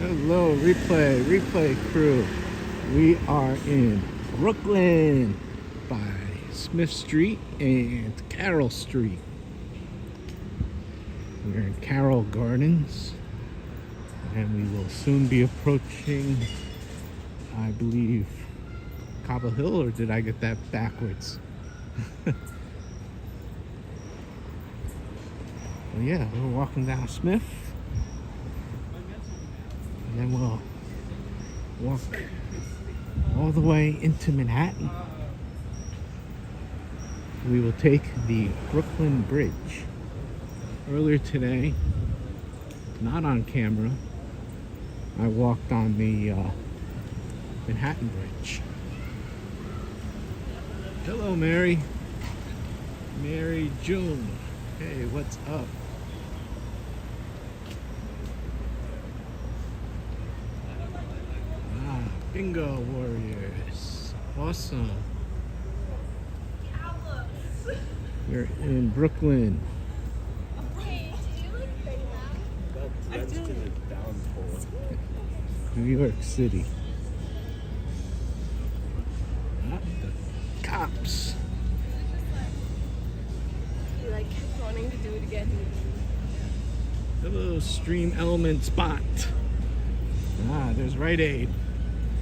Hello, replay crew. We are in Brooklyn by Smith Street and Carroll Street. We're in Carroll Gardens, and we will soon be approaching, I believe, Cobble Hill, or did I get that backwards? Well, yeah, we're walking down Smith, and then we'll walk all the way into Manhattan. We will take the Brooklyn Bridge. Earlier today, not on camera, I walked on the Manhattan Bridge. Hello, Mary. Mary June. Hey, what's up? Bingo Warriors. Awesome. We're in Brooklyn. New York City. The cops. You like kept wanting to do it again. Hello, Stream Element Spot. There's Rite Aid.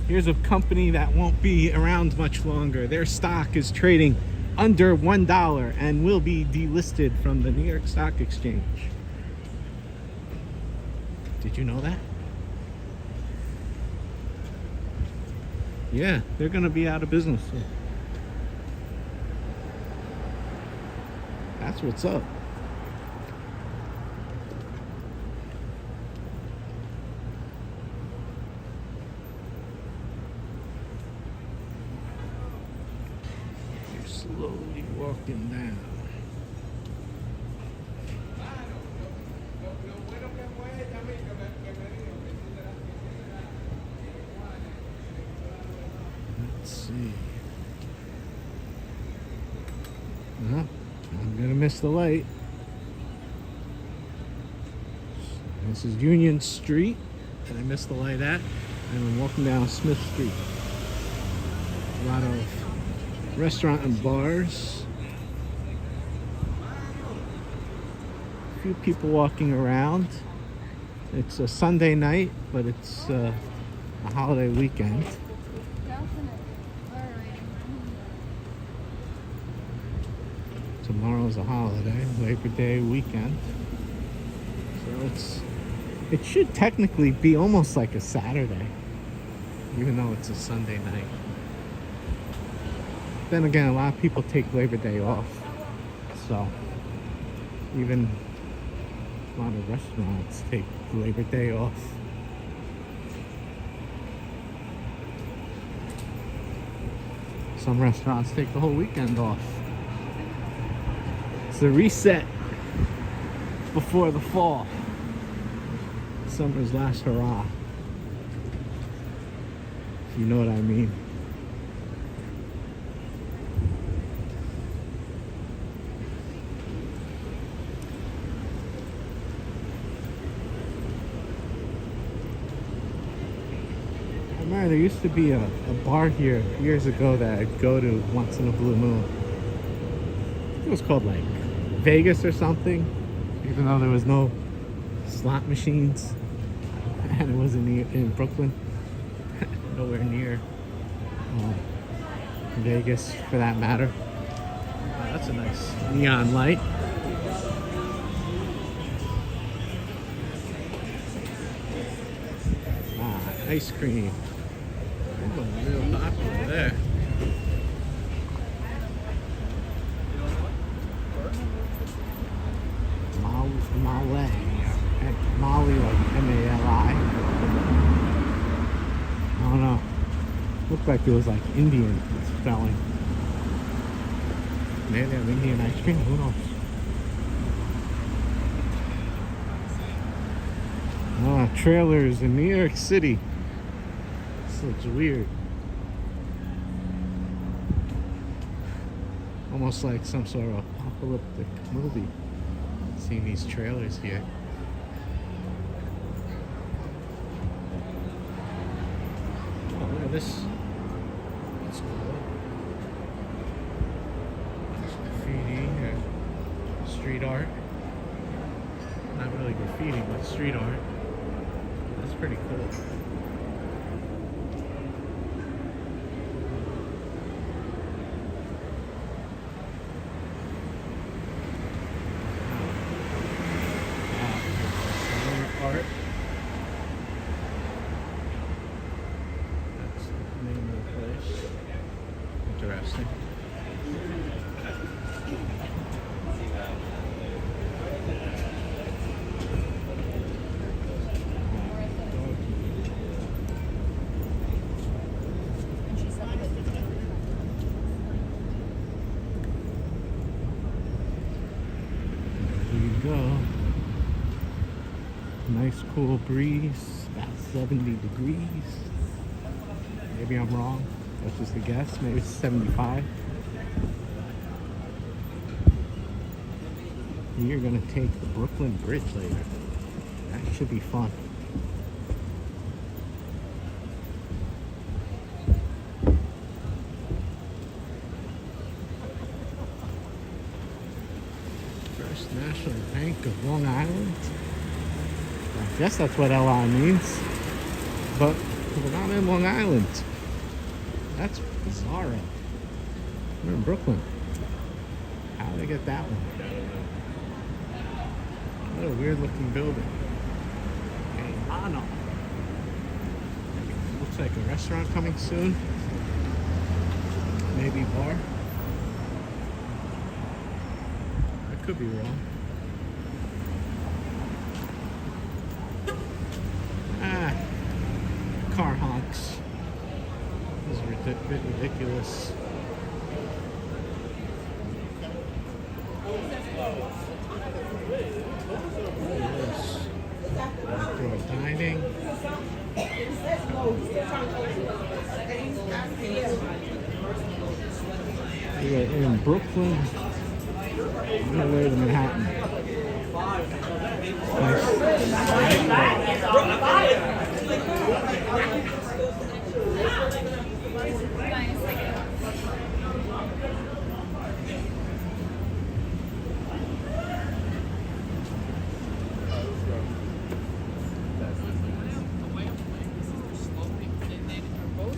Here's a company that won't be around much longer. Their stock is trading under $1 and will be delisted from the New York Stock Exchange. Did you know that? Yeah, they're gonna be out of business soon. That's what's up. You're slowly walking down. Let's see. I'm gonna miss the light. This is Union Street, and I missed the light at, and I'm walking down Smith Street. A lot of restaurant and bars. A few people walking around. It's a Sunday night, but it's a holiday weekend. Tomorrow's a holiday, Labor Day weekend. So it should technically be almost like a Saturday, even though it's a Sunday night. Then again, a lot of people take Labor Day off. So even a lot of restaurants take Labor Day off. Some restaurants take the whole weekend off. It's the reset before the fall. Summer's last hurrah. If you know what I mean. I remember there used to be a bar here years ago that I'd go to once in a blue moon. It was called like Vegas or something, even though there was no slot machines, and it wasn't in Brooklyn. Nowhere near Vegas for that matter. Oh, that's a nice neon light. Ice cream. Oh, real hot over there. Malay. Mali, like M-A-L-I. I don't know. Looked like it was like Indian spelling. Maybe they have Indian ice cream, who knows? Trailers in New York City. This looks weird. Almost like some sort of apocalyptic movie. Seeing these trailers here. that's cool. There's graffiti here. Street art. Not really graffiti, but street art. That's pretty cool. Art. That's the name of the place. Interesting. There you go. Nice cool breeze, about 70 degrees. Maybe I'm wrong. That's just a guess. Maybe it's 75. You're gonna take the Brooklyn Bridge later. That should be fun. First National Bank of Long Island. I guess that's what LI means. But we're not in Long Island. That's bizarro. We're in Brooklyn. How did I get that one? What a weird looking building. Hey, Ano. Looks like a restaurant coming soon. Maybe bar. I could be wrong. Car honks. This is a bit ridiculous. Outdoor dining. We are in Brooklyn, on the way to Manhattan. Nice.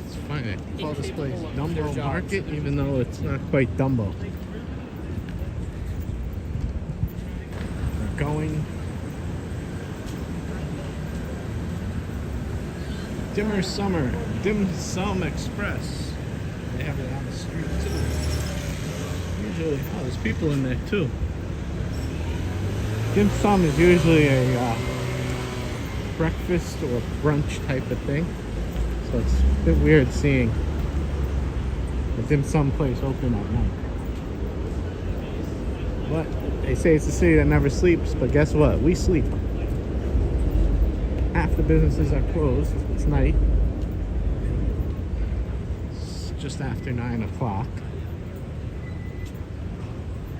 It's funny, I call this place Dumbo Market, even though it's not quite Dumbo. We're going Dimmer Summer, Dim Sum Express. They have it on the street too. Usually, oh, there's people in there too. Dim Sum is usually a breakfast or brunch type of thing. So it's a bit weird seeing a dim sum place open at night. But they say it's a city that never sleeps, but guess what? We sleep. Half the businesses are closed. It's night. It's just after 9 o'clock.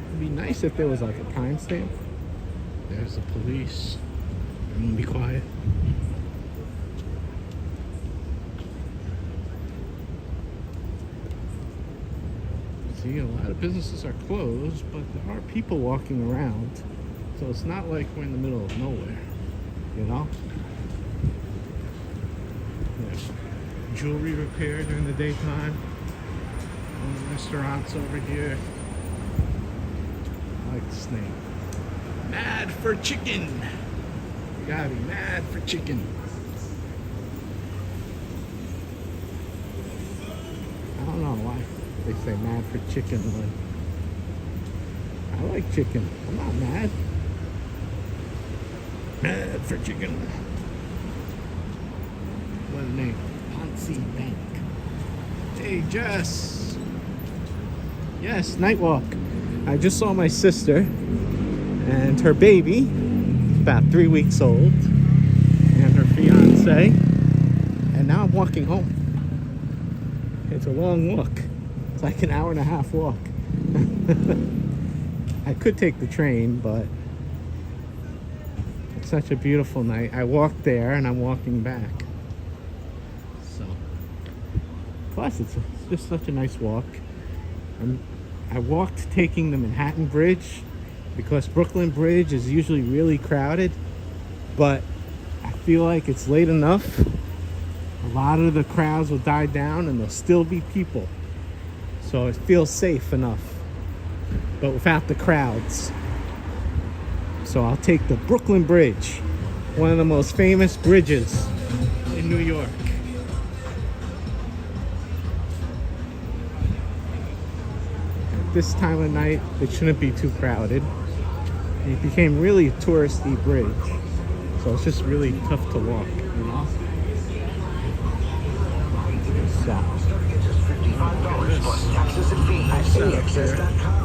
It'd be nice if there was like a timestamp. There's the police. Everyone be quiet. See, a lot of businesses are closed, but there are people walking around. So it's not like we're in the middle of nowhere, you know? There's jewelry repair during the daytime. All the restaurants over here. I like this name. Mad for chicken. You gotta be mad for chicken. I don't know why they say mad for chicken when I like chicken. I'm not mad. Mad for chicken. What a name. Ponzi Bank. Hey, Jess. Yes, night walk. I just saw my sister and her baby, about 3 weeks old, and her fiance. And now I'm walking home. It's a long walk. It's like an hour and a half walk. I could take the train, but it's such a beautiful night. I walked there and I'm walking back. So Plus, it's just such a nice walk. I walked taking the Manhattan Bridge because Brooklyn Bridge is usually really crowded, but I feel like it's late enough. A lot of the crowds will die down and there'll still be people. So it feels safe enough, but without the crowds. So I'll take the Brooklyn Bridge, one of the most famous bridges in New York. At this time of night, it shouldn't be too crowded. It became really a touristy bridge, so it's just really tough to walk, you know? So, Taxes and fees. AXS.com.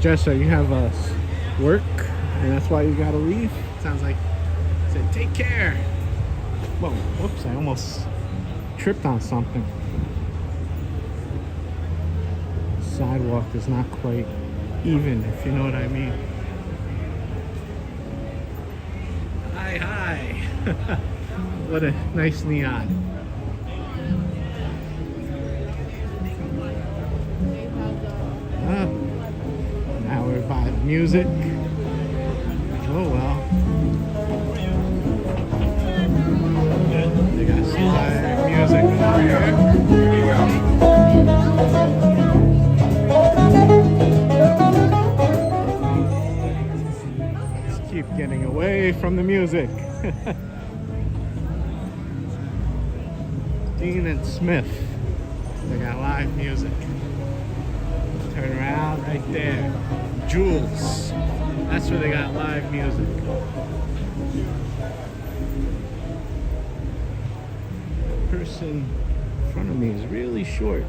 Jessa, you have work, and that's why you gotta leave? Sounds like you said, take care. Whoa, whoops, I almost tripped on something. The sidewalk is not quite even, if you know what I mean. Hi. What a nice neon. Now we're by the music. Oh well. They got some live music over here. Let's keep getting away from the music. Dean and Smith. They got live music. Turn around right there. Jules. That's where they got live music. The person in front of me is really short.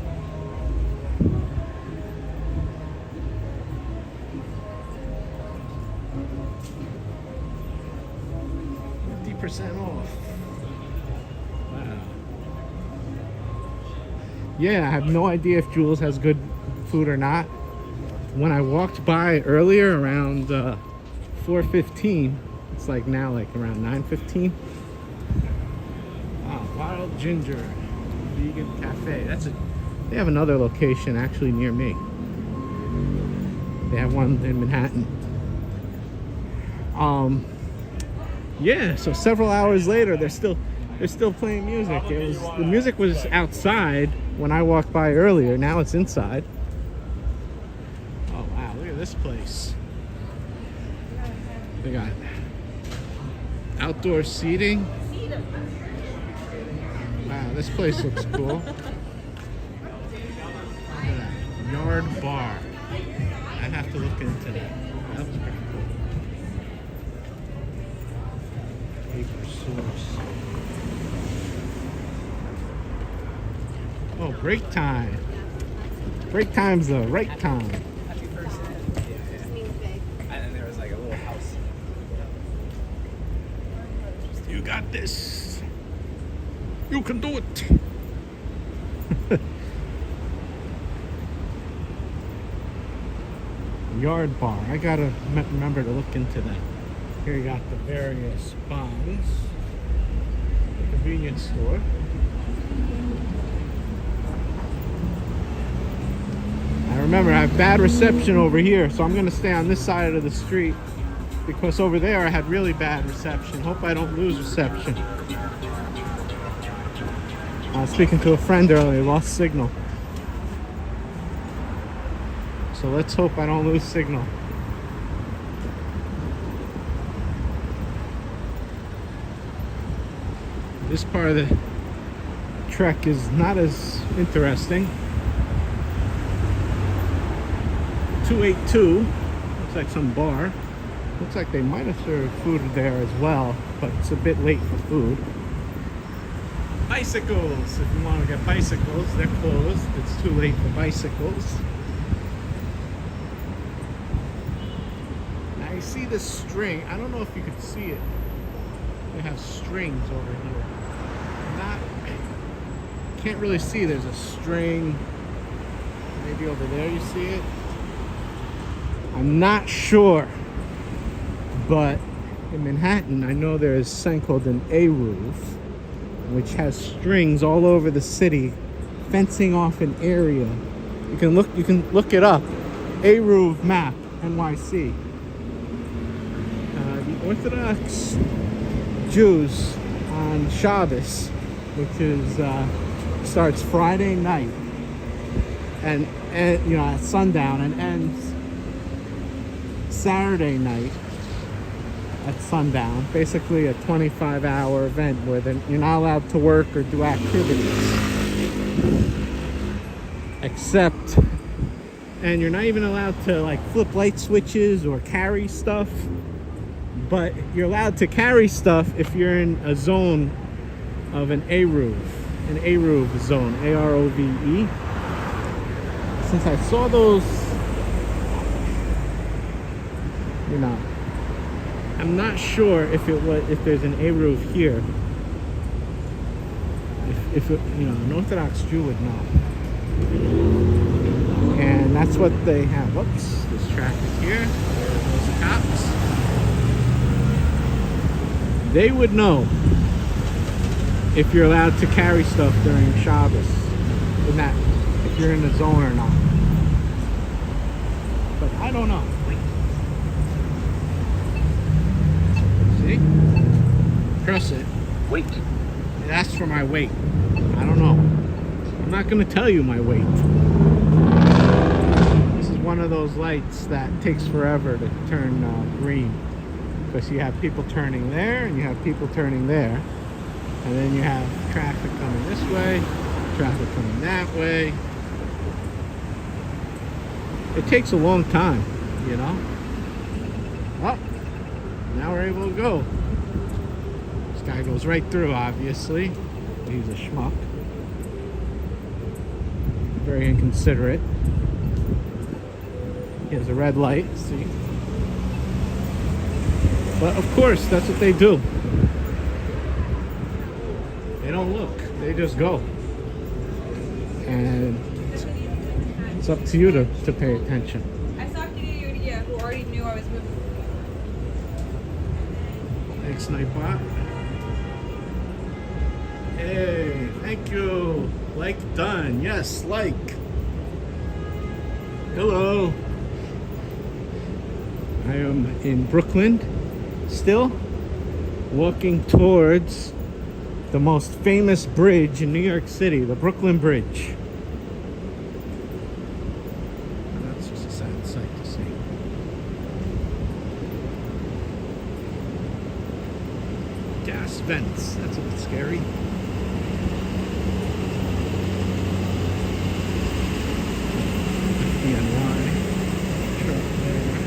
%50 off. Wow. Yeah, I have no idea if Jules has good food or not. When I walked by earlier around 4:15, it's like now like around 9:15. Wow, Wild Ginger Vegan Cafe. They have another location actually near me. They have one in Manhattan. Yeah, so several hours later they're still playing music. The music was outside when I walked by earlier. Now it's inside. Oh wow, look at this place. They got outdoor seating. Wow, this place looks cool. Yard bar. I have to look into that. That was pretty cool. Paper source. Oh, break time. Break time's the right time. Happy first day. And then there was like a little house. You got this. You can do it. Yard bar. I gotta remember to look into that. Here you got the various bonds. The convenience store. I remember I have bad reception over here, so I'm gonna stay on this side of the street because over there I had really bad reception. Hope I don't lose reception. I was speaking to a friend earlier, lost signal. So let's hope I don't lose signal. This part of the trek is not as interesting. 282, looks like some bar. Looks like they might have served food there as well, but it's a bit late for food. Bicycles, if you want to get bicycles, they're closed. It's too late for bicycles. Now you see this string. I don't know if you can see it. They have strings over here. Can't really see. There's a string. Maybe over there you see it. I'm not sure. But in Manhattan, I know there's something called an A roof, which has strings all over the city, fencing off an area. You can look it up. A roof map NYC. The Orthodox Jews on Shabbos, which is starts Friday night and at sundown and ends Saturday night at sundown. Basically a 25-hour event where you're not allowed to work or do activities, except, and you're not even allowed to like flip light switches or carry stuff, but you're allowed to carry stuff if you're in a zone of an Eruv zone, AROVE. Since I saw those, I'm not sure if there's an Eruv here. If an Orthodox Jew would know. And that's what they have. Whoops, there's traffic here. There's the cops. They would know if you're allowed to carry stuff during Shabbos, if you're in the zone or not. But I don't know. See? Press it. Wait. It asks for my weight. I don't know. I'm not going to tell you my weight. This is one of those lights that takes forever to turn green. Because you have people turning there and you have people turning there. And then you have traffic coming this way, traffic coming that way. It takes a long time, Oh, now we're able to go. This guy goes right through, obviously. He's a schmuck. Very inconsiderate. He has a red light, see? But of course, that's what they do. They don't look, they just go. And it's up to you to pay attention. I saw Kiria who already knew I was moving. Thanks, Nightbot. Hey, thank you. Like done. Yes, like. Hello. I am in Brooklyn still, walking towards the most famous bridge in New York City, the Brooklyn Bridge. That's just a sad sight to see. Gas vents, that's a bit scary. DNY truck there.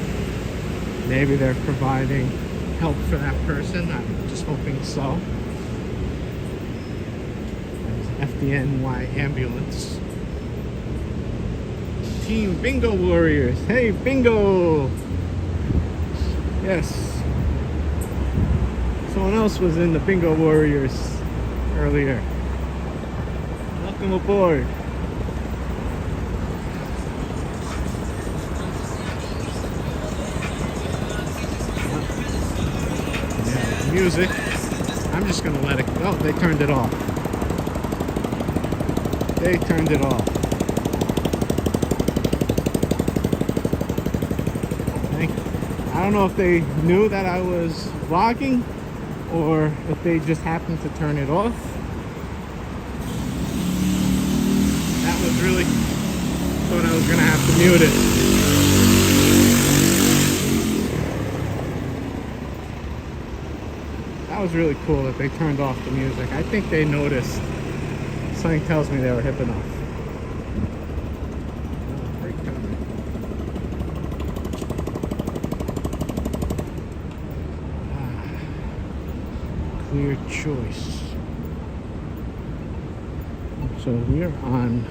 Maybe they're providing help for that person. I'm just hoping so. FDNY ambulance. Team Bingo Warriors. Hey, Bingo! Yes. Someone else was in the Bingo Warriors earlier. Welcome aboard. Yeah, music. I'm just gonna let it go. Oh, they turned it off. They turned it off. I don't know if they knew that I was vlogging or if they just happened to turn it off. That was really, thought I was gonna have to mute it. That was really cool that they turned off the music. I think they noticed. Something tells me they were hip enough. Clear choice. So we're on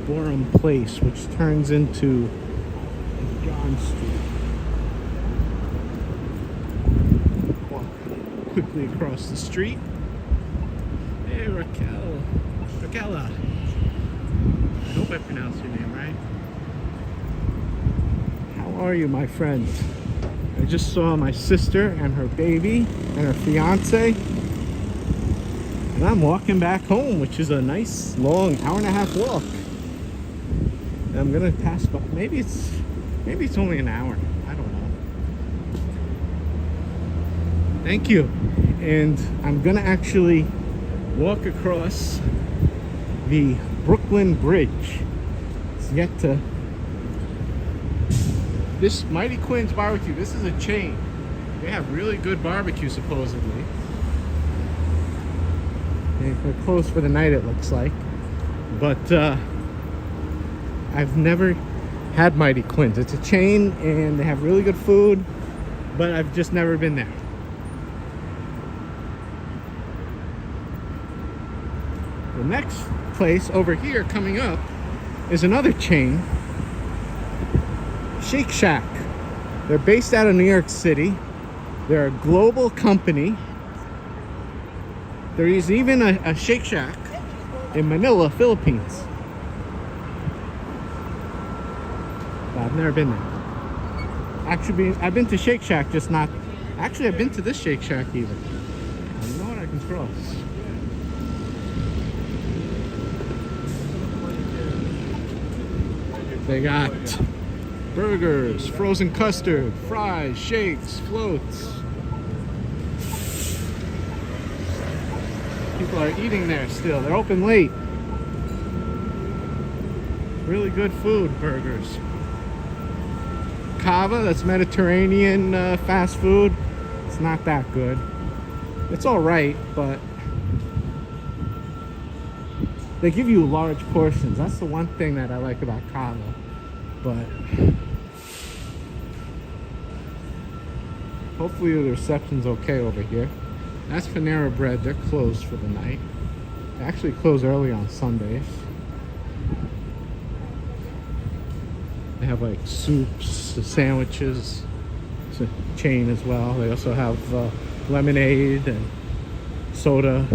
Borum Place, which turns into John Street. Walk quickly across the street. Hey, Raquela. I hope I pronounced your name right. How are you, my friend? I just saw my sister and her baby and her fiance. And I'm walking back home, which is a nice long hour-and-a-half walk. And I'm gonna pass by. Maybe it's only an hour. I don't know. Thank you. And I'm gonna actually walk across the Brooklyn Bridge. It's yet to. This Mighty Quinn's Barbecue. This is a chain. They have really good barbecue supposedly. They're closed for the night, it looks like. But I've never had Mighty Quinn's. It's a chain and they have really good food, but I've just never been there. The next place over here coming up is another chain, Shake Shack. They're based out of New York City. They're a global company. There is even a Shake Shack in Manila, Philippines. But I've never been there. Actually, I've been to Shake Shack, just not. Actually, I've been to this Shake Shack even. You know what? I can cross. They got burgers, frozen custard, fries, shakes, floats. People are eating there still. They're open late. Really good food, burgers. Cava, that's Mediterranean fast food. It's not that good. It's all right, but they give you large portions. That's the one thing that I like about Cava. But hopefully the reception's okay over here. That's Panera Bread. They're closed for the night. They actually close early on Sundays. They have like soups, sandwiches. It's a chain as well. They also have lemonade and soda.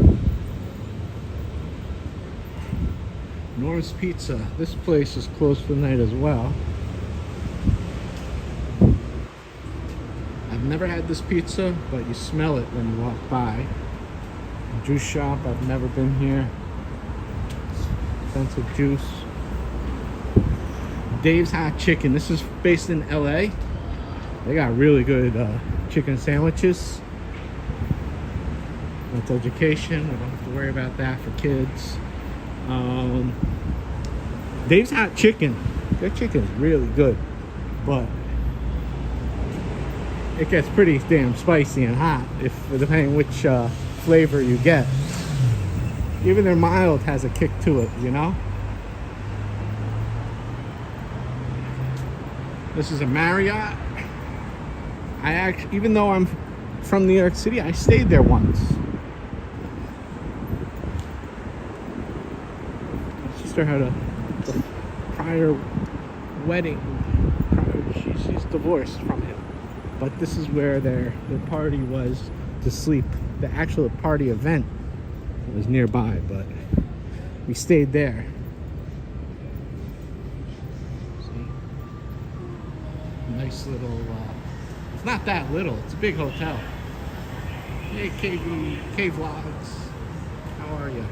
Norm's Pizza. This place is closed for the night as well. I've never had this pizza, but you smell it when you walk by. Juice shop, I've never been here. Expensive juice. Dave's Hot Chicken. This is based in LA. They got really good chicken sandwiches. That's education. We don't have to worry about that for kids. Dave's Hot Chicken. Their chicken is really good, but it gets pretty damn spicy and hot depending which flavor you get. Even their mild has a kick to it, you know. This is a Marriott. Even though I'm from New York City, I stayed there once. My sister had a prior wedding. She's divorced from him, but this is where their party was to sleep. The actual party event was nearby, but we stayed there. See, nice little. It's not that little. It's a big hotel. Hey, K Vlogs, how are you?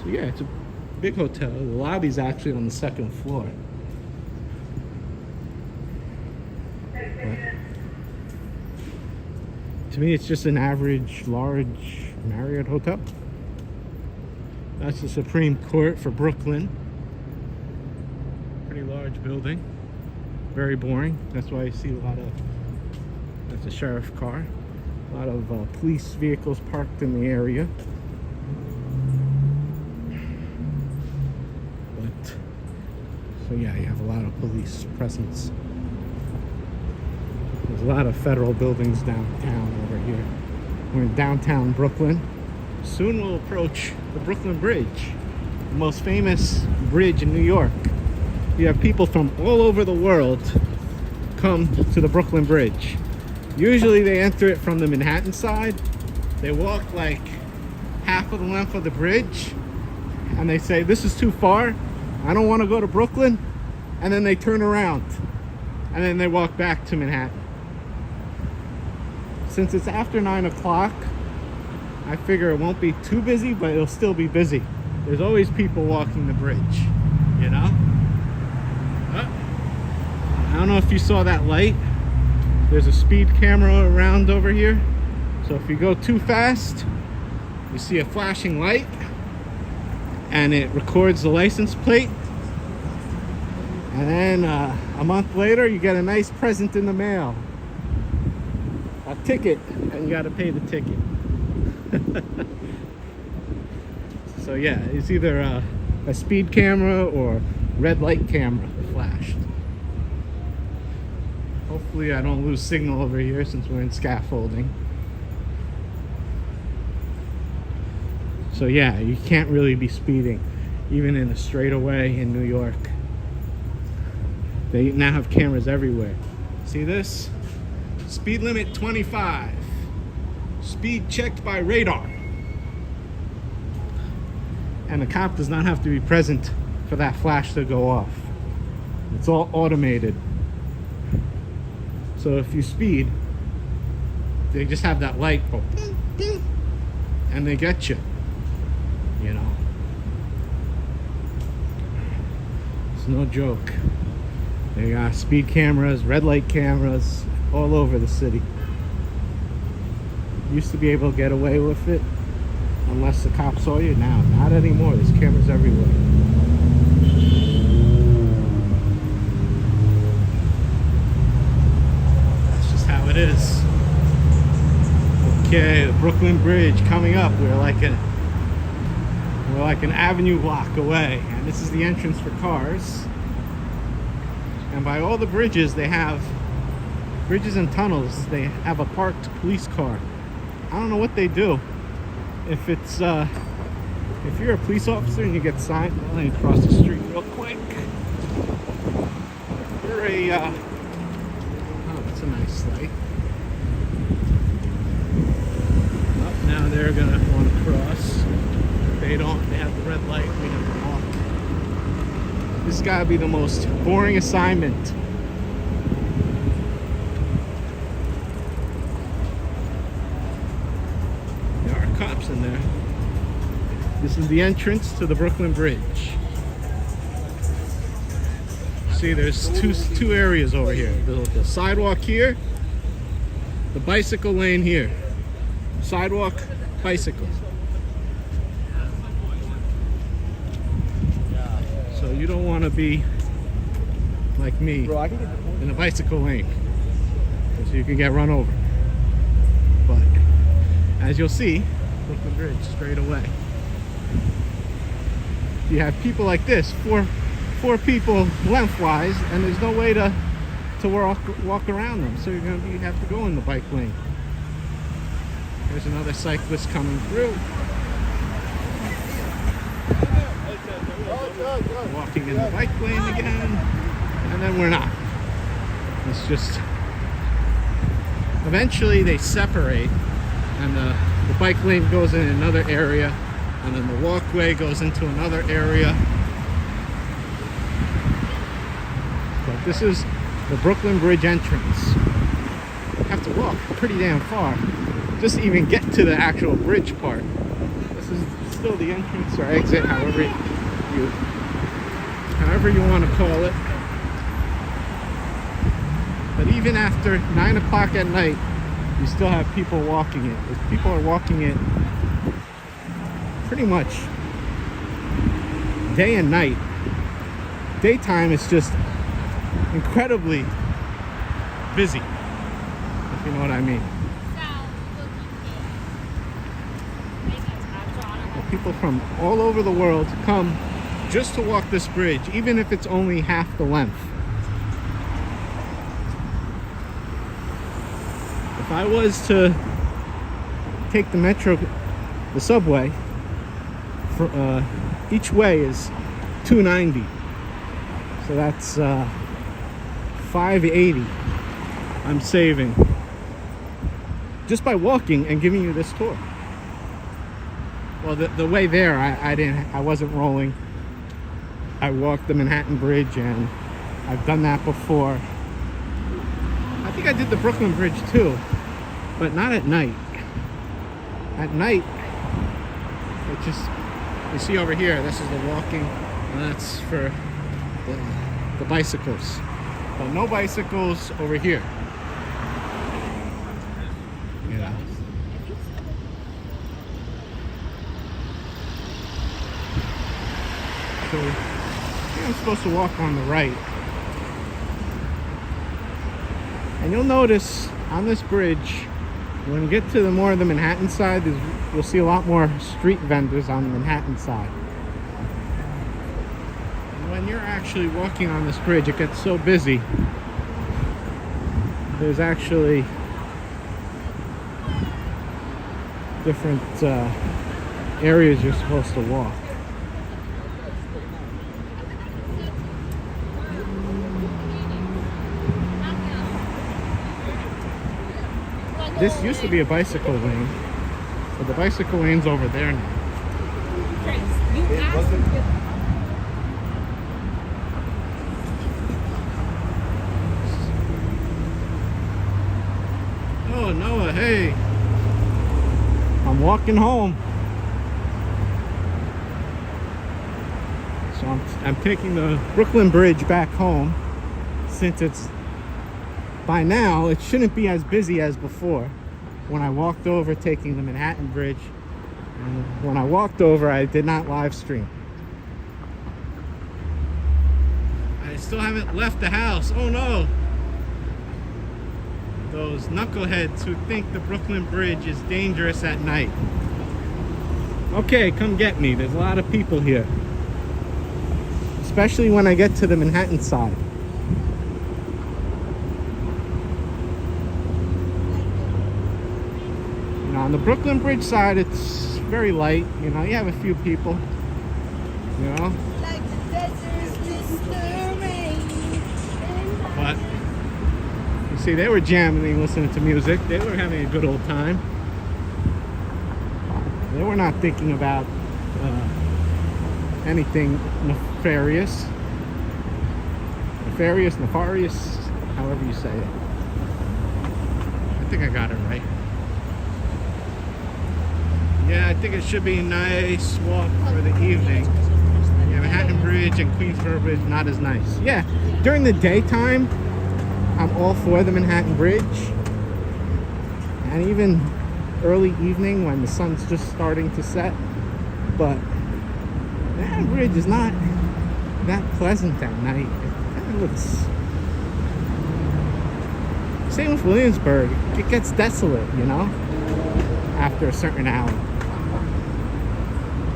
So yeah, it's a big hotel. The lobby's actually on the second floor. But to me, it's just an average, large Marriott hotel. That's the Supreme Court for Brooklyn. Pretty large building. Very boring. That's why I see a lot of. That's a sheriff car. A lot of police vehicles parked in the area. So yeah, you have a lot of police presence. There's a lot of federal buildings downtown over here. We're in downtown Brooklyn. Soon we'll approach the Brooklyn Bridge, the most famous bridge in New York. You have people from all over the world come to the Brooklyn Bridge. Usually they enter it from the Manhattan side. They walk like half of the length of the bridge and they say, this is too far. I don't want to go to Brooklyn. And then they turn around and then they walk back to Manhattan. since it's after 9 o'clock, I figure it won't be too busy, but it'll still be busy. There's always people walking the bridge, you know? I don't know if you saw that light. There's a speed camera around over here. So if you go too fast, you see a flashing light and it records the license plate. And then a month later, you get a nice present in the mail. A ticket, and you gotta pay the ticket. So yeah, it's either a speed camera or red light camera flashed. Hopefully I don't lose signal over here since we're in scaffolding. So yeah, you can't really be speeding even in a straightaway in New York. They now have cameras everywhere. See this? Speed limit 25. Speed checked by radar. And the cop does not have to be present for that flash to go off. It's all automated. So if you speed, they just have that light go ding, ding, and they get you. You know, it's no joke. They got speed cameras, red light cameras all over the city. Used to be able to get away with it unless the cops saw you. Now, not anymore. There's cameras everywhere. That's just how it is. Okay, the Brooklyn Bridge coming up. We're like an avenue block away, and this is the entrance for cars. And by all the bridges, they have bridges and tunnels. They have a parked police car. I don't know what they do. If it's if you're a police officer and you get signed, let me cross the street real quick. If you're a oh, that's a nice light. Oh, now they're gonna want to cross. They don't. They have the red light. We have to walk. This has got to be the most boring assignment. There are cops in there. This is the entrance to the Brooklyn Bridge. See, there's two areas over here. The sidewalk here, the bicycle lane here. Sidewalk, bicycle. So you don't want to be like me in a bicycle lane, so you can get run over. But as you'll see, Brooklyn Bridge straight away. You have people like this, four people lengthwise, and there's no way to walk around them. So you have to go in the bike lane. There's another cyclist coming through. Walking in the bike lane again, and then we're not. It's just eventually they separate, and the bike lane goes in another area, and then the walkway goes into another area. But this is the Brooklyn Bridge entrance. You have to walk pretty damn far just to even get to the actual bridge part. This is still the entrance or exit, however you want to call it. But even after 9 o'clock at night, you still have people walking it. People are walking it pretty much day and night. Daytime is just incredibly busy, if you know what I mean. People from all over the world come just to walk this bridge, even if it's only half the length. If I was to take the metro, the subway, for, each way is $2.90. So that's $5.80 I'm saving just by walking and giving you this tour. Well, the way there, I wasn't rolling. I walked the Manhattan Bridge, and I've done that before. I think I did the Brooklyn Bridge too. but not at night. At night, it just, you see over here, this is the walking, and that's for the bicycles. But no bicycles over here. You know. So, I think I'm supposed to walk on the right. And you'll notice on this bridge, when you get to the more of the Manhattan side, you'll see a lot more street vendors on the Manhattan side. And when you're actually walking on this bridge, it gets so busy. There's actually different areas you're supposed to walk. This used to be a bicycle lane, but the bicycle lane's over there now. Oh, Noah, hey. I'm walking home. So I'm taking the Brooklyn Bridge back home, since it's, by now, it shouldn't be as busy as before. When I walked over taking the Manhattan Bridge, and when I walked over, I did not live stream. I still haven't left the house. Oh no! Those knuckleheads who think the Brooklyn Bridge is dangerous at night. Okay, come get me. There's a lot of people here. Especially when I get to the Manhattan side. On the Brooklyn Bridge side, it's very light. You know, you have a few people. You know, Like the desert's disturbing. but you see, they were jamming and listening to music. They were having a good old time. They were not thinking about anything nefarious, however you say it. I think I got it right. Yeah, I think it should be a nice walk for the evening. Yeah, Manhattan Bridge and Queensboro Bridge, not as nice. Yeah, during the daytime, I'm all for the Manhattan Bridge. And even early evening when the sun's just starting to set. But Manhattan Bridge is not that pleasant at night. It kind of looks... Same with Williamsburg. It gets desolate, you know, after a certain hour.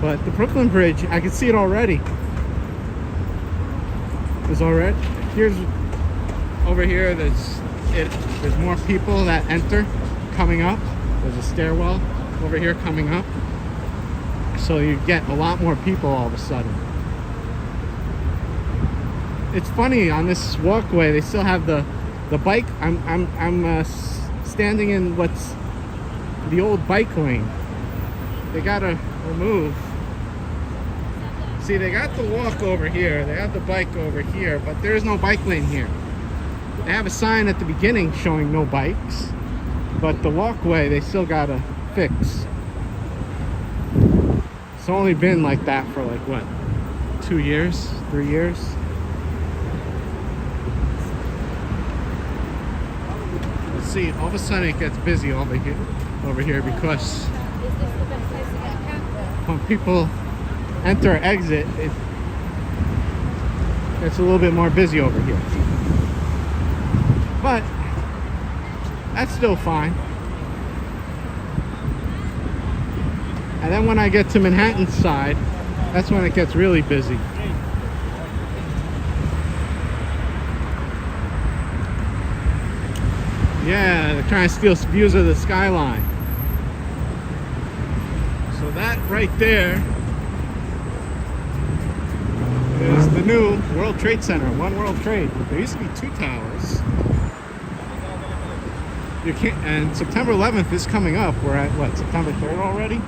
But the Brooklyn Bridge, I can see it already. There's already, over here, there's more people that enter coming up. There's a stairwell over here coming up. So you get a lot more people all of a sudden. It's funny, on this walkway, they still have the bike. I'm standing in what's the old bike lane. They gotta remove. See, they got the walk over here, they have the bike over here, but there is no bike lane here. They have a sign at the beginning showing no bikes, but the walkway they still gotta fix. It's only been like that for like what, 2 years, 3 years? Let's see, all of a sudden it gets busy over here because when people enter or exit, it's a little bit more busy over here. But that's still fine. And then when I get to Manhattan side, that's when it gets really busy. Yeah, they're trying to steal views of the skyline. So that right there is the new World Trade Center, One World Trade. There used to be 2 towers. You can't, and September 11th is coming up. We're at what, September 3rd already?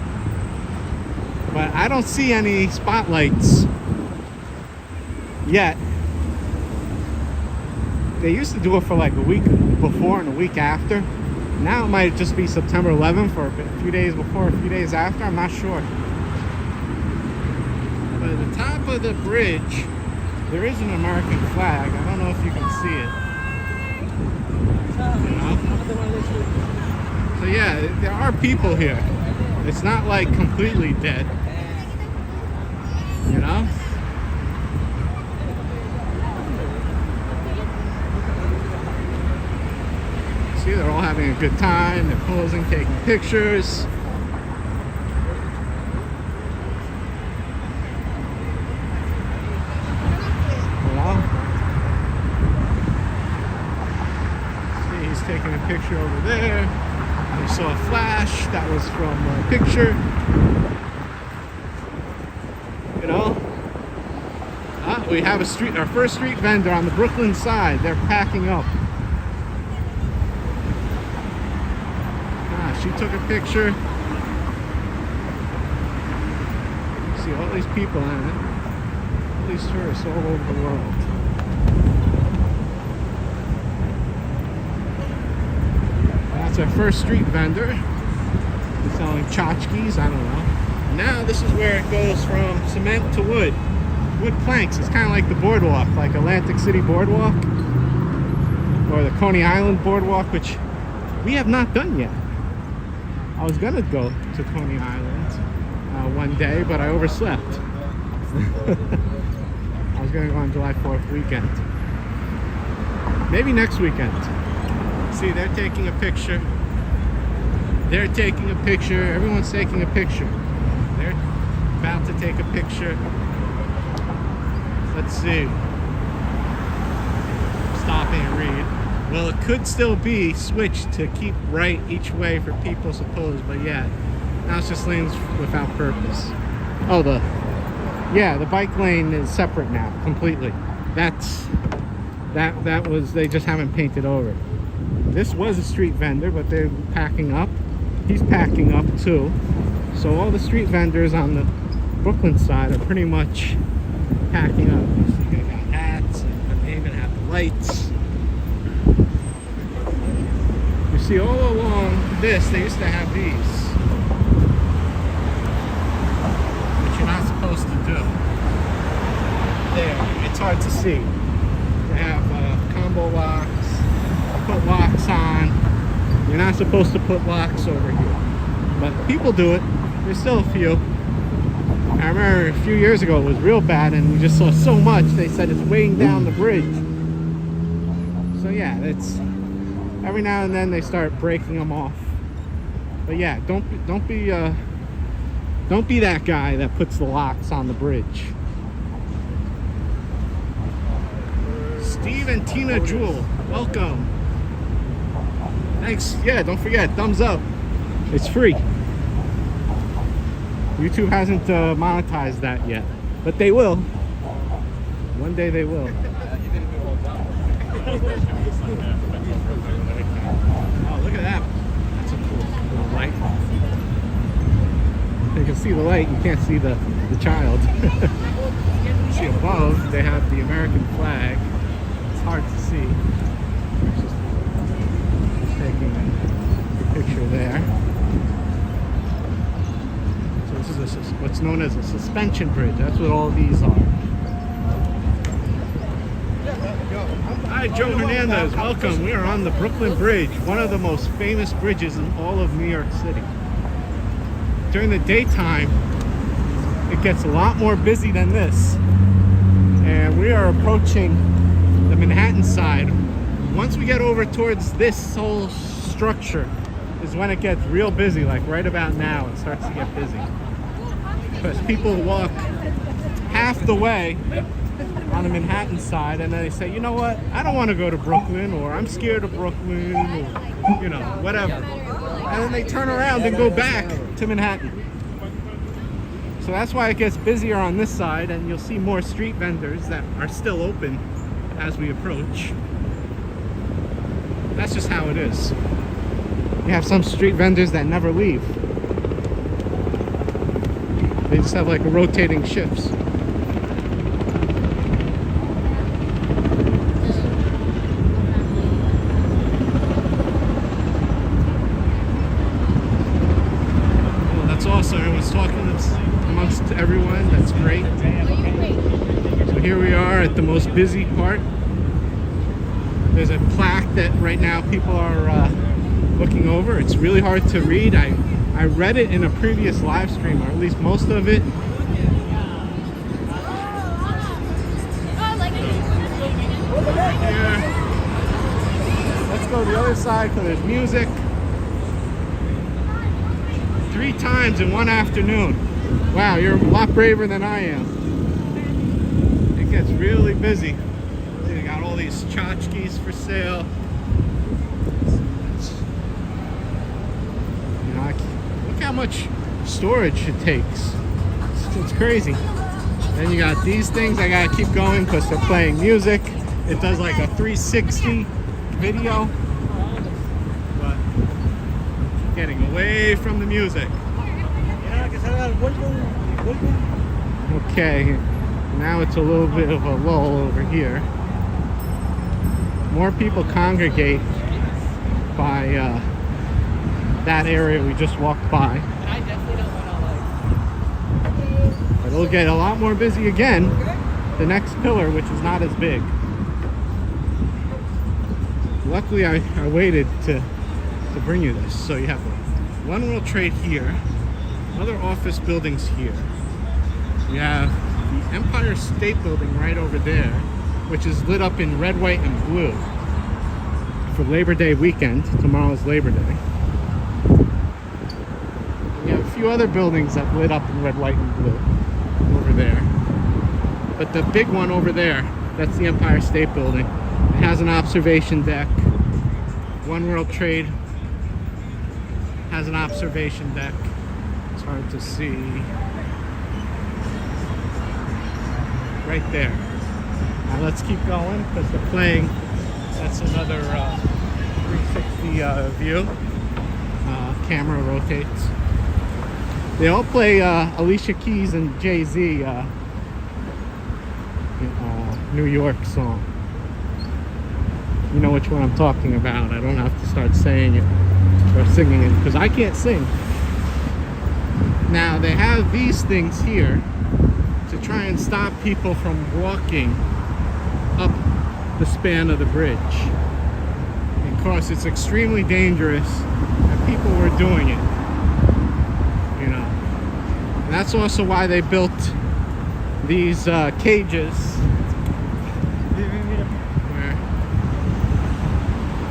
But I don't see any spotlights yet. They used to do it for like a week before and a week after, Now it might just be September 11th or a few days before, a few days after. I'm not sure. But at the top of the bridge, there is an American flag. I don't know if you can see it. You know? So yeah, there are people here. It's not like completely dead. You know? See, they're all having a good time. They're posing, taking pictures. You know? See, he's taking a picture over there. We saw a flash. That was from a picture. You know? We have our first street vendor on the Brooklyn side. They're packing up. She took a picture. See all these people in it. All these tourists all over the world. That's our first street vendor. Selling tchotchkes, I don't know. Now this is where it goes from cement to wood. Wood planks. It's kind of like the boardwalk, like Atlantic City Boardwalk. Or the Coney Island Boardwalk, which we have not done yet. I was gonna go to Coney Island one day, but I overslept. I was gonna go on July 4th weekend. Maybe next weekend. See, they're taking a picture. They're taking a picture. Everyone's taking a picture. They're about to take a picture. Let's see. Stopping and read. Well, it could still be switched to keep right each way for people, suppose, but yeah, now it's just lanes without purpose. Oh, the bike lane is separate now, completely. That was, they just haven't painted over. This was a street vendor, but they're packing up. He's packing up too. So all the street vendors on the Brooklyn side are pretty much packing up. You see, they got hats, and they even have the lights. See, all along this, they used to have these, which you're not supposed to do. There, it's hard to see. They have combo locks, put locks on. You're not supposed to put locks over here, but people do it. There's still a few. I remember a few years ago it was real bad, and we just saw so much. They said it's weighing down the bridge. So yeah, it's. Every now and then they start breaking them off. But yeah, don't be that guy that puts the locks on the bridge. Steve and Tina Jewell, welcome. Thanks. Yeah, don't forget, thumbs up. It's free. YouTube hasn't monetized that yet, but they will. One day they will. Oh, look at that. That's a cool little light. You can see the light, you can't see the child. See above, they have the American flag. It's hard to see. Just taking a picture there. So this is what's known as a suspension bridge. That's what all these are. Hi, Joe Hernandez. Welcome. We are on the Brooklyn Bridge, one of the most famous bridges in all of New York City. During the daytime, it gets a lot more busy than this. And we are approaching the Manhattan side. Once we get over towards this whole structure is when it gets real busy, like right about now it starts to get busy. Because people walk half the way on the Manhattan side and then they say, you know what, I don't want to go to Brooklyn, or I'm scared of Brooklyn, or you know, whatever. And then they turn around and go back to Manhattan. So that's why it gets busier on this side, and you'll see more street vendors that are still open as we approach. That's just how it is. You have some street vendors that never leave. They just have like rotating shifts. are at the most busy part. There's a plaque that right now people are looking over. It's really hard to read. I read it in a previous live stream, or at least most of it. Here. Let's go to the other side because there's music. 3 times in one afternoon. Wow, you're a lot braver than I am. It gets really busy. They got all these tchotchkes for sale. You know, look how much storage it takes. It's crazy. Then you got these things. I gotta keep going because they're playing music. It does like a 360 video. But getting away from the music. Okay, now it's a little bit of a lull over here. More people congregate by that area we just walked by. But it'll get a lot more busy again. The next pillar, which is not as big. Luckily, I waited to bring you this. So you have One World Trade here, other office buildings here. You have the Empire State Building right over there, which is lit up in red, white, and blue for Labor Day weekend. Tomorrow is Labor Day. You have a few other buildings that lit up in red, white, and blue over there. But the big one over there, that's the Empire State Building. It has an observation deck. One World Trade has an observation deck. It's hard to see. Right there. Now let's keep going because they're playing. That's another 360 view. Camera rotates. They all play Alicia Keys and Jay-Z New York song. You know which one I'm talking about. I don't have to start saying it or singing it because I can't sing. Now they have these things here to try and stop people from walking up the span of the bridge. Of course, it's extremely dangerous, and people were doing it. You know, and that's also why they built these cages.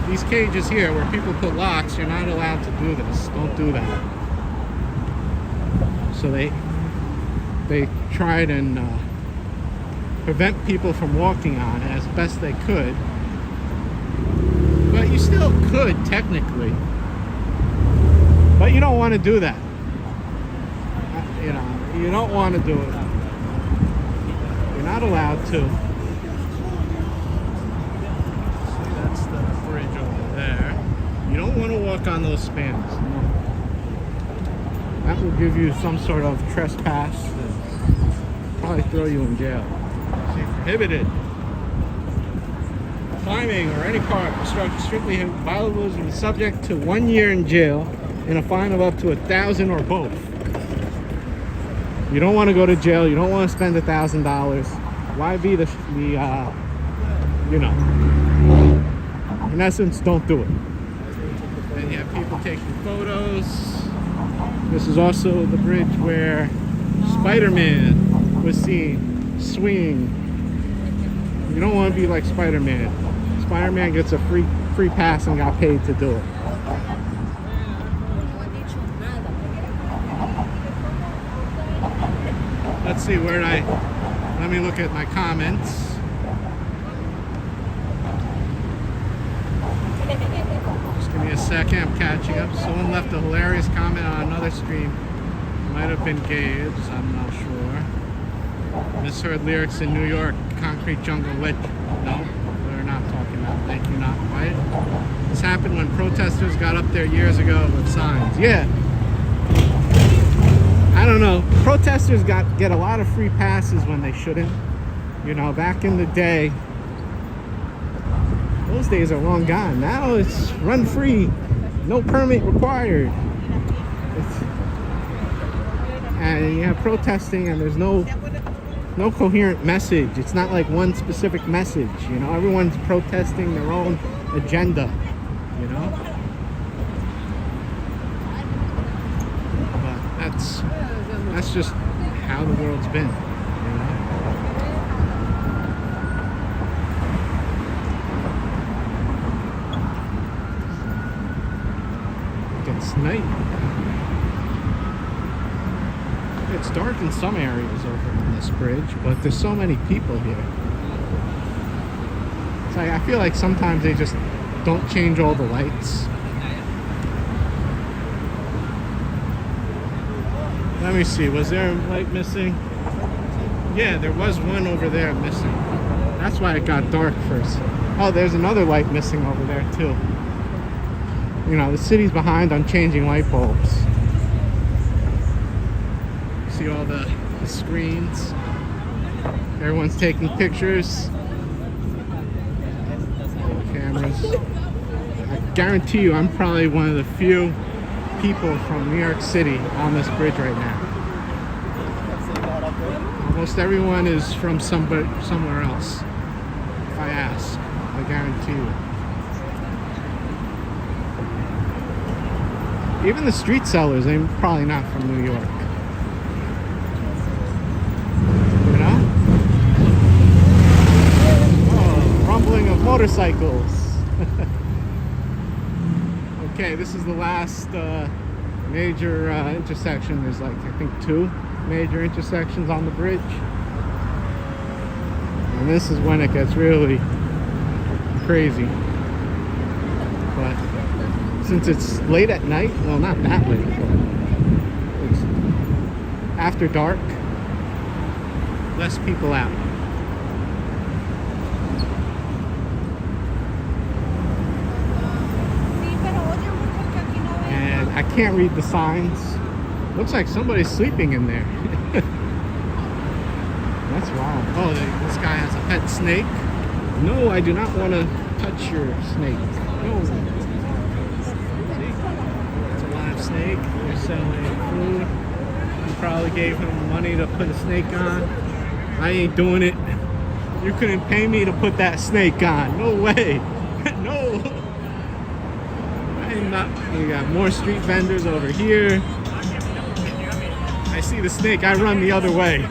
These cages here where people put locks, you're not allowed to do this. Don't do that. So they tried and prevent people from walking on it as best they could. But you still could, technically. But you don't want to do that. You know, you don't want to do it. You're not allowed to. You don't want to walk on those spans. No. That will give you some sort of trespass and probably throw you in jail. See, prohibited. Climbing or any part strictly violating is subject to 1 year in jail and a fine of up to $1,000 or both. You don't want to go to jail. You don't want to spend $1,000. Why be the you know? In essence, don't do it. And you have people taking photos. This is also the bridge where Spider-Man was seen swinging. You don't want to be like Spider-Man. Spider-Man gets a free pass and got paid to do it. Let's see, let me look at my comments. Give me a second, I'm catching up. Someone left a hilarious comment on another stream. Might have been Gabe's, I'm not sure. Misheard lyrics in New York, concrete jungle ledge. No, we're not talking about. Thank you, not quiet. This happened when protesters got up there years ago with signs. Yeah. I don't know. Protesters get a lot of free passes when they shouldn't. You know, back in the day, those days are long gone. Now it's run free, no permit required. And you have protesting and there's no no coherent message. It's not like one specific message, you know. Everyone's protesting their own agenda, you know. But that's just how the world's been, you know. It's night. It's dark in some areas over on this bridge, but there's so many people here. It's like, I feel like sometimes they just don't change all the lights. Let me see, was there a light missing? Yeah, there was one over there missing. That's why it got dark first. Oh, there's another light missing over there too. You know, the city's behind on changing light bulbs. See all the screens. Everyone's taking pictures. Cameras. I guarantee you I'm probably one of the few people from New York City on this bridge right now. Almost everyone is from somewhere else. If I ask, I guarantee you. Even the street sellers, they're probably not from New York. You know? Oh, rumbling of motorcycles. Okay, this is the last major intersection. There's like, I think, 2 major intersections on the bridge. And this is when it gets really crazy. But since it's late at night, well, not that late, but it's after dark, less people out. And I can't read the signs. Looks like somebody's sleeping in there. That's wild. Oh, this guy has a pet snake. No, I do not want to touch your snake. No. Snake. They're selling food. You probably gave him money to put a snake on. I ain't doing it. You couldn't pay me to put that snake on. No way. No. I am not. We got more street vendors over here. I see the snake. I run the other way.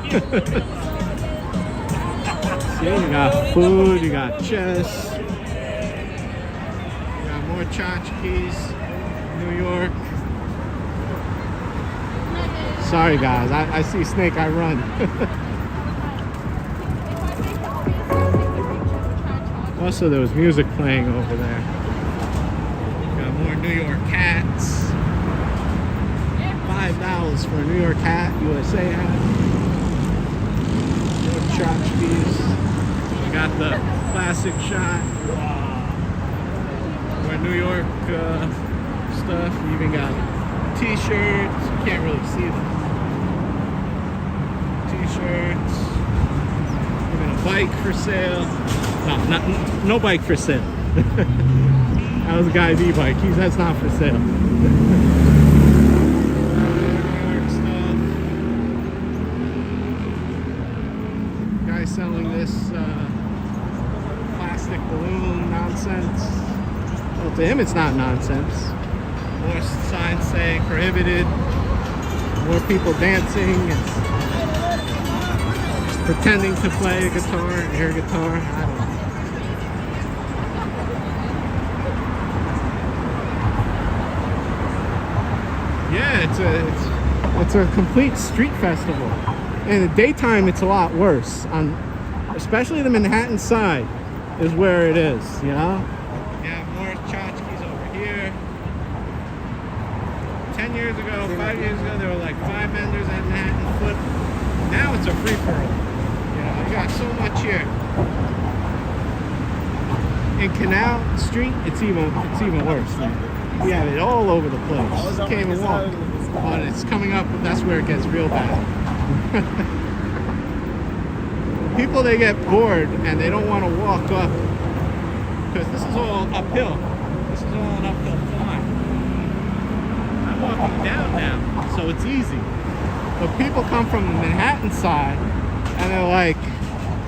See, you got food. You got chess. You got more tchotchkes. New York. Sorry guys, I see snake, I run. Also, there was music playing over there. Got more New York hats. $5 for a New York hat, USA hat. More tchotchkes. We got the classic shot. More New York stuff. We even got t-shirts. You can't really see them. T-shirts. Even a bike for sale. No bike for sale. That was a guy's e-bike. That's not for sale. Guy selling this plastic balloon nonsense. Well, to him it's not nonsense. More signs saying prohibited. More people dancing. It's pretending to play a guitar, air guitar. I don't know. Yeah, it's a complete street festival. In the daytime, it's a lot worse. Especially the Manhattan side is where it is. You know. Yeah, more tchotchkes over here. 10 years ago, 5 years ago, there were like 5 vendors at Manhattan Foot. Now it's a free-for-all. You know, you got so much here. In Canal Street, it's even worse, man. We have it all over the place. You can't even walk. But it's coming up, that's where it gets real bad. People, they get bored and they don't want to walk up because this is all uphill. This is all an uphill climb. I'm walking down now, so it's easy. But people come from the Manhattan side And they're like,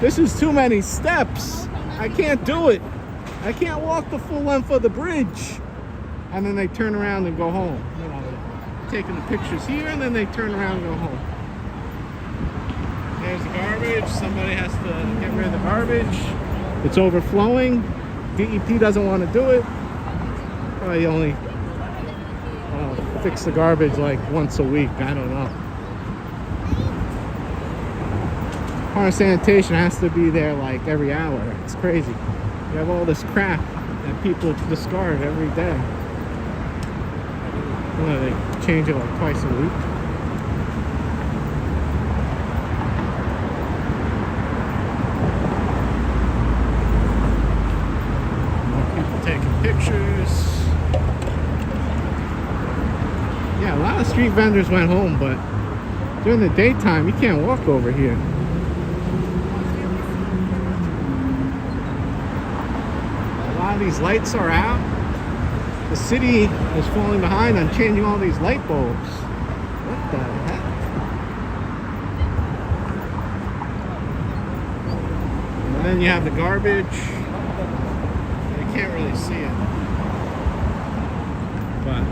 this is too many steps. I can't do it. I can't walk the full length of the bridge. And then they turn around and go home. You know, taking the pictures here, and then they turn around and go home. There's the garbage. Somebody has to get rid of the garbage. It's overflowing. DEP doesn't want to do it. Probably only fix the garbage like once a week. I don't know. Department of Sanitation has to be there like every hour. It's crazy. You have all this crap that people discard every day. Well, they change it like twice a week. More people taking pictures. Yeah, a lot of street vendors went home, but during the daytime, you can't walk over here. A lot of these lights are out. The city is falling behind on changing all these light bulbs. What the heck? And then you have the garbage. You can't really see it. But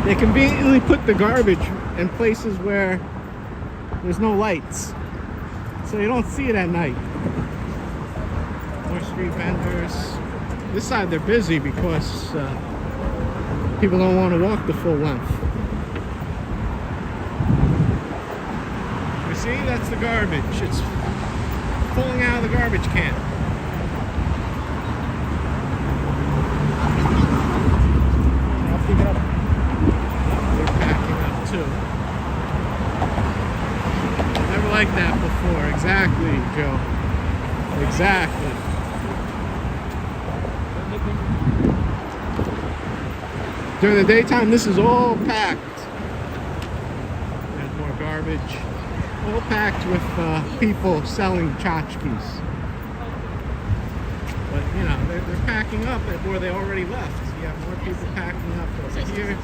they conveniently put the garbage in places where there's no lights. So you don't see it at night. More street vendors. This side they're busy because people don't want to walk the full length. You see, that's the garbage. It's pulling out of the garbage can. I'll pick it up. They're packing up too. Never liked that before. Exactly, Joe. Exactly. During the daytime, this is all packed. There's more garbage. All packed with people selling tchotchkes. But, you know, they're packing up where they already left. You have more people packing up over here.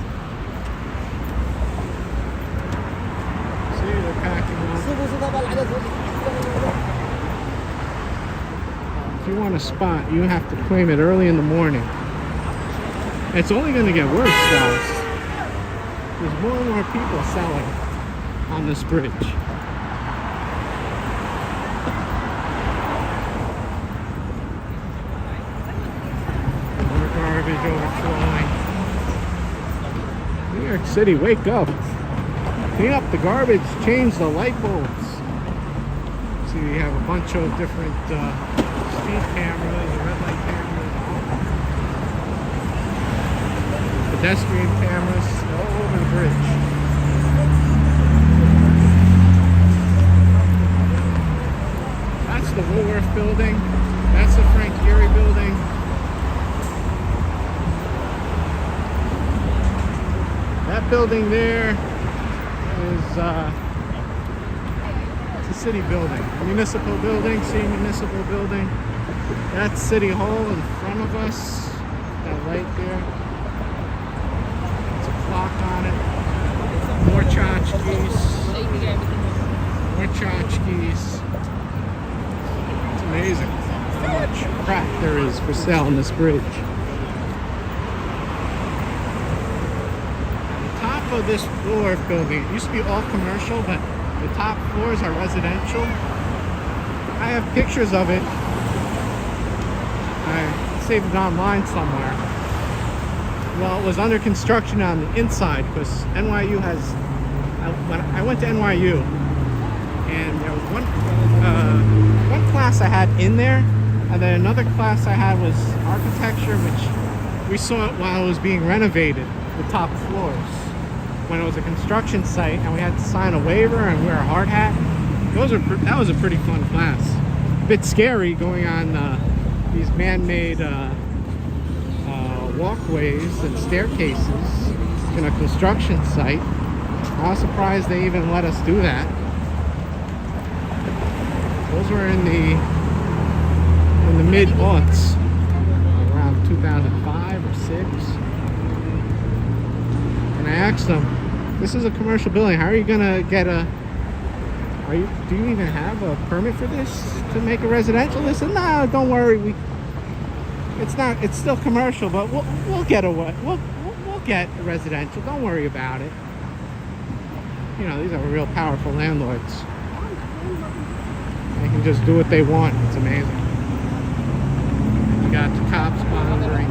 See, they're packing up. If you want a spot, you have to claim it early in the morning. It's only going to get worse, guys. There's more and more people selling on this bridge. More garbage overflowing. New York City, wake up. Clean up the garbage, change the light bulbs. See, we have a bunch of different speed cameras, red light cameras. Pedestrian cameras all over the bridge. That's the Woolworth building. That's the Frank Gehry building. That building there is it's a city building. A municipal building, city municipal building. That's City Hall in front of us. That light there. Clock on it. More tchotchkes. More tchotchkes. It's amazing how much crap there is for sale on this bridge. The top of this floor of building, it used to be all commercial, but the top floors are residential. I have pictures of it. I saved it online somewhere. Well, it was under construction on the inside because NYU has. When I went to NYU, and there was one class I had in there, and then another class I had was architecture, which we saw it while it was being renovated, the top floors, when it was a construction site, and we had to sign a waiver and wear a hard hat. That was a pretty fun class. A bit scary going on these man-made. Walkways and staircases in a construction site. I was surprised they even let us do that. Those were in the mid-aughts, around 2005 or 6. And I asked them, this is a commercial building, how are you gonna get a Do you even have a permit for this to make a residential? They said, no, don't worry. It's still commercial, but we'll get away. We'll get residential. Don't worry about it. You know, these are real powerful landlords. They can just do what they want. It's amazing. You got the cops monitoring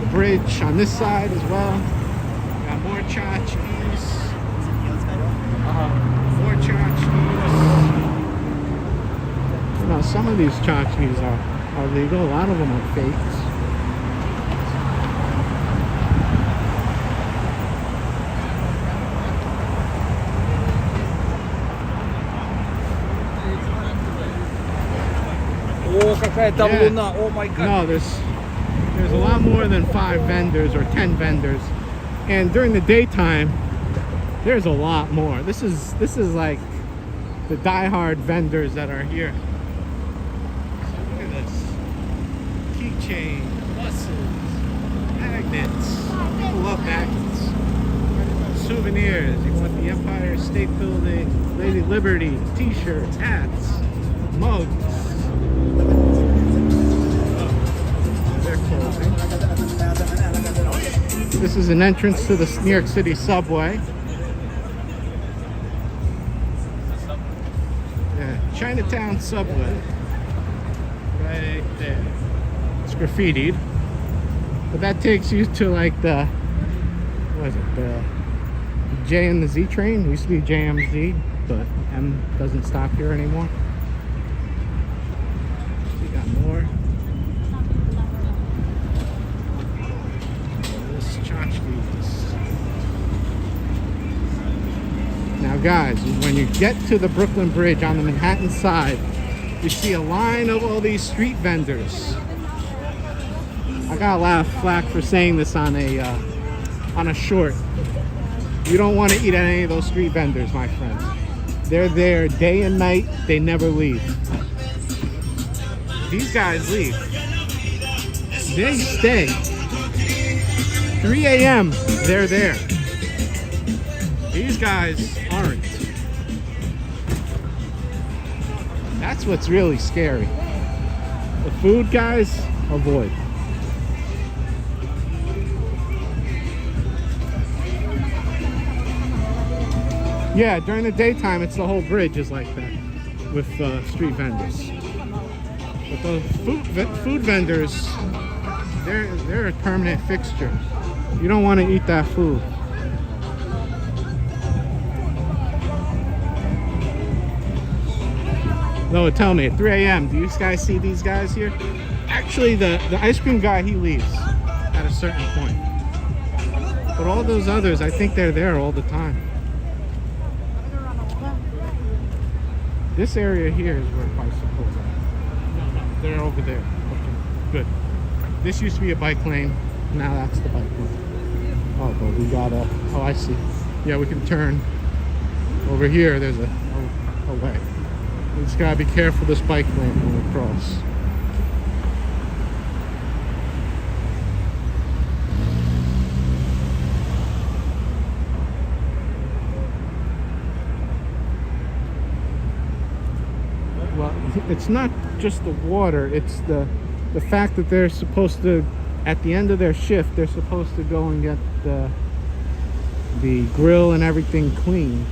the bridge on this side as well. You got more tchotchkes. More tchotchkes. You know, some of these tchotchkes are legal. A lot of them are fakes. Oh, какая-то Yeah. луна. Oh my god. No, there's a lot more than 5 vendors or 10 vendors, and during the daytime, there's a lot more. This is like the diehard vendors that are here. So look at this: keychain, buses, magnets. People love magnets. Souvenirs. You want the Empire State Building, Lady Liberty, T-shirts, hats, mugs. They're closing. This is an entrance to the New York City subway. Yeah, Chinatown subway. Right there. It's graffitied. But that takes you to like the, what is it, the J and the Z train. It used to be JMZ, but M doesn't stop here anymore. We got more. This tchotchkes. Now guys, when you get to the Brooklyn Bridge on the Manhattan side, you see a line of all these street vendors. I got a lot of flack for saying this on a short. You don't want to eat at any of those street vendors, my friends. They're there day and night. They never leave. These guys leave. They stay. 3 a.m. they're there. These guys aren't. That's what's really scary. The food guys, avoid. Yeah, during the daytime, it's the whole bridge is like that with street vendors. But the food vendors, they're a permanent fixture. You don't want to eat that food. No, tell me, at 3 a.m., do you guys see these guys here? Actually, the ice cream guy, he leaves at a certain point. But all those others, I think they're there all the time. This area here is where bicycles are. No, they're over there. Okay, good. This used to be a bike lane. Now that's the bike lane. Oh, but we got a... Oh, I see. Yeah, we can turn. Over here, there's a way. We just gotta be careful this bike lane when we cross. Well, it's not just the water, it's the fact that they're supposed to, at the end of their shift, they're supposed to go and get the grill and everything cleaned.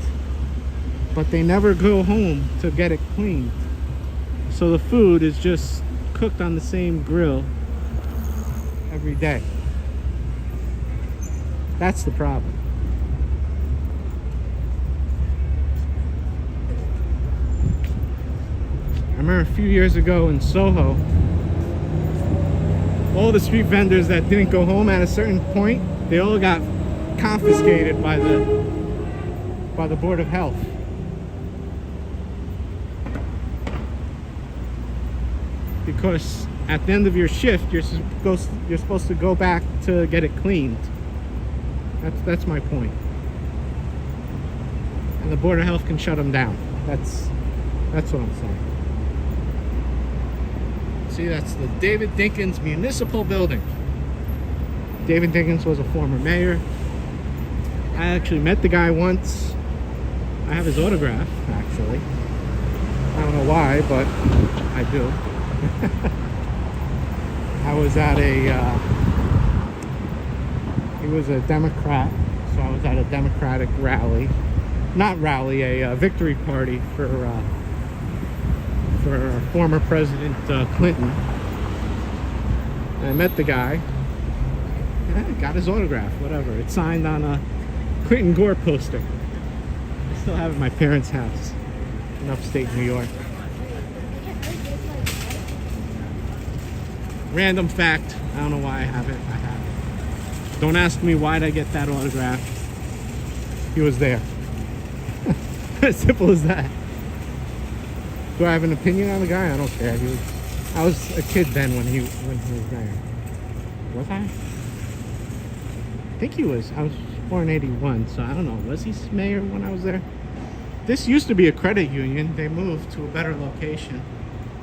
But they never go home to get it cleaned. So the food is just cooked on the same grill every day. That's the problem. I remember a few years ago in Soho, all the street vendors that didn't go home at a certain point, they all got confiscated by the Board of Health. Because at the end of your shift, you're supposed to go back to get it cleaned. That's my point. And the Board of Health can shut them down. That's what I'm saying. See, that's the David Dinkins Municipal Building. David Dinkins was a former mayor. I actually met the guy once. I have his autograph, actually. I don't know why, but I do. I was at he was a Democrat, so I was at a Democratic rally. Not rally, a victory party for former President Clinton. And I met the guy. Yeah, got his autograph, whatever. It's signed on a Clinton Gore poster. I still have it at my parents' house in upstate New York. Random fact. I don't know why I have it. I have it. Don't ask me why did I get that autograph. He was there. As simple as that. Do I have an opinion on the guy? I don't care. I was a kid then when he was there. Was I? I think he was. I was born in 81, so I don't know. Was he mayor when I was there? This used to be a credit union. They moved to a better location.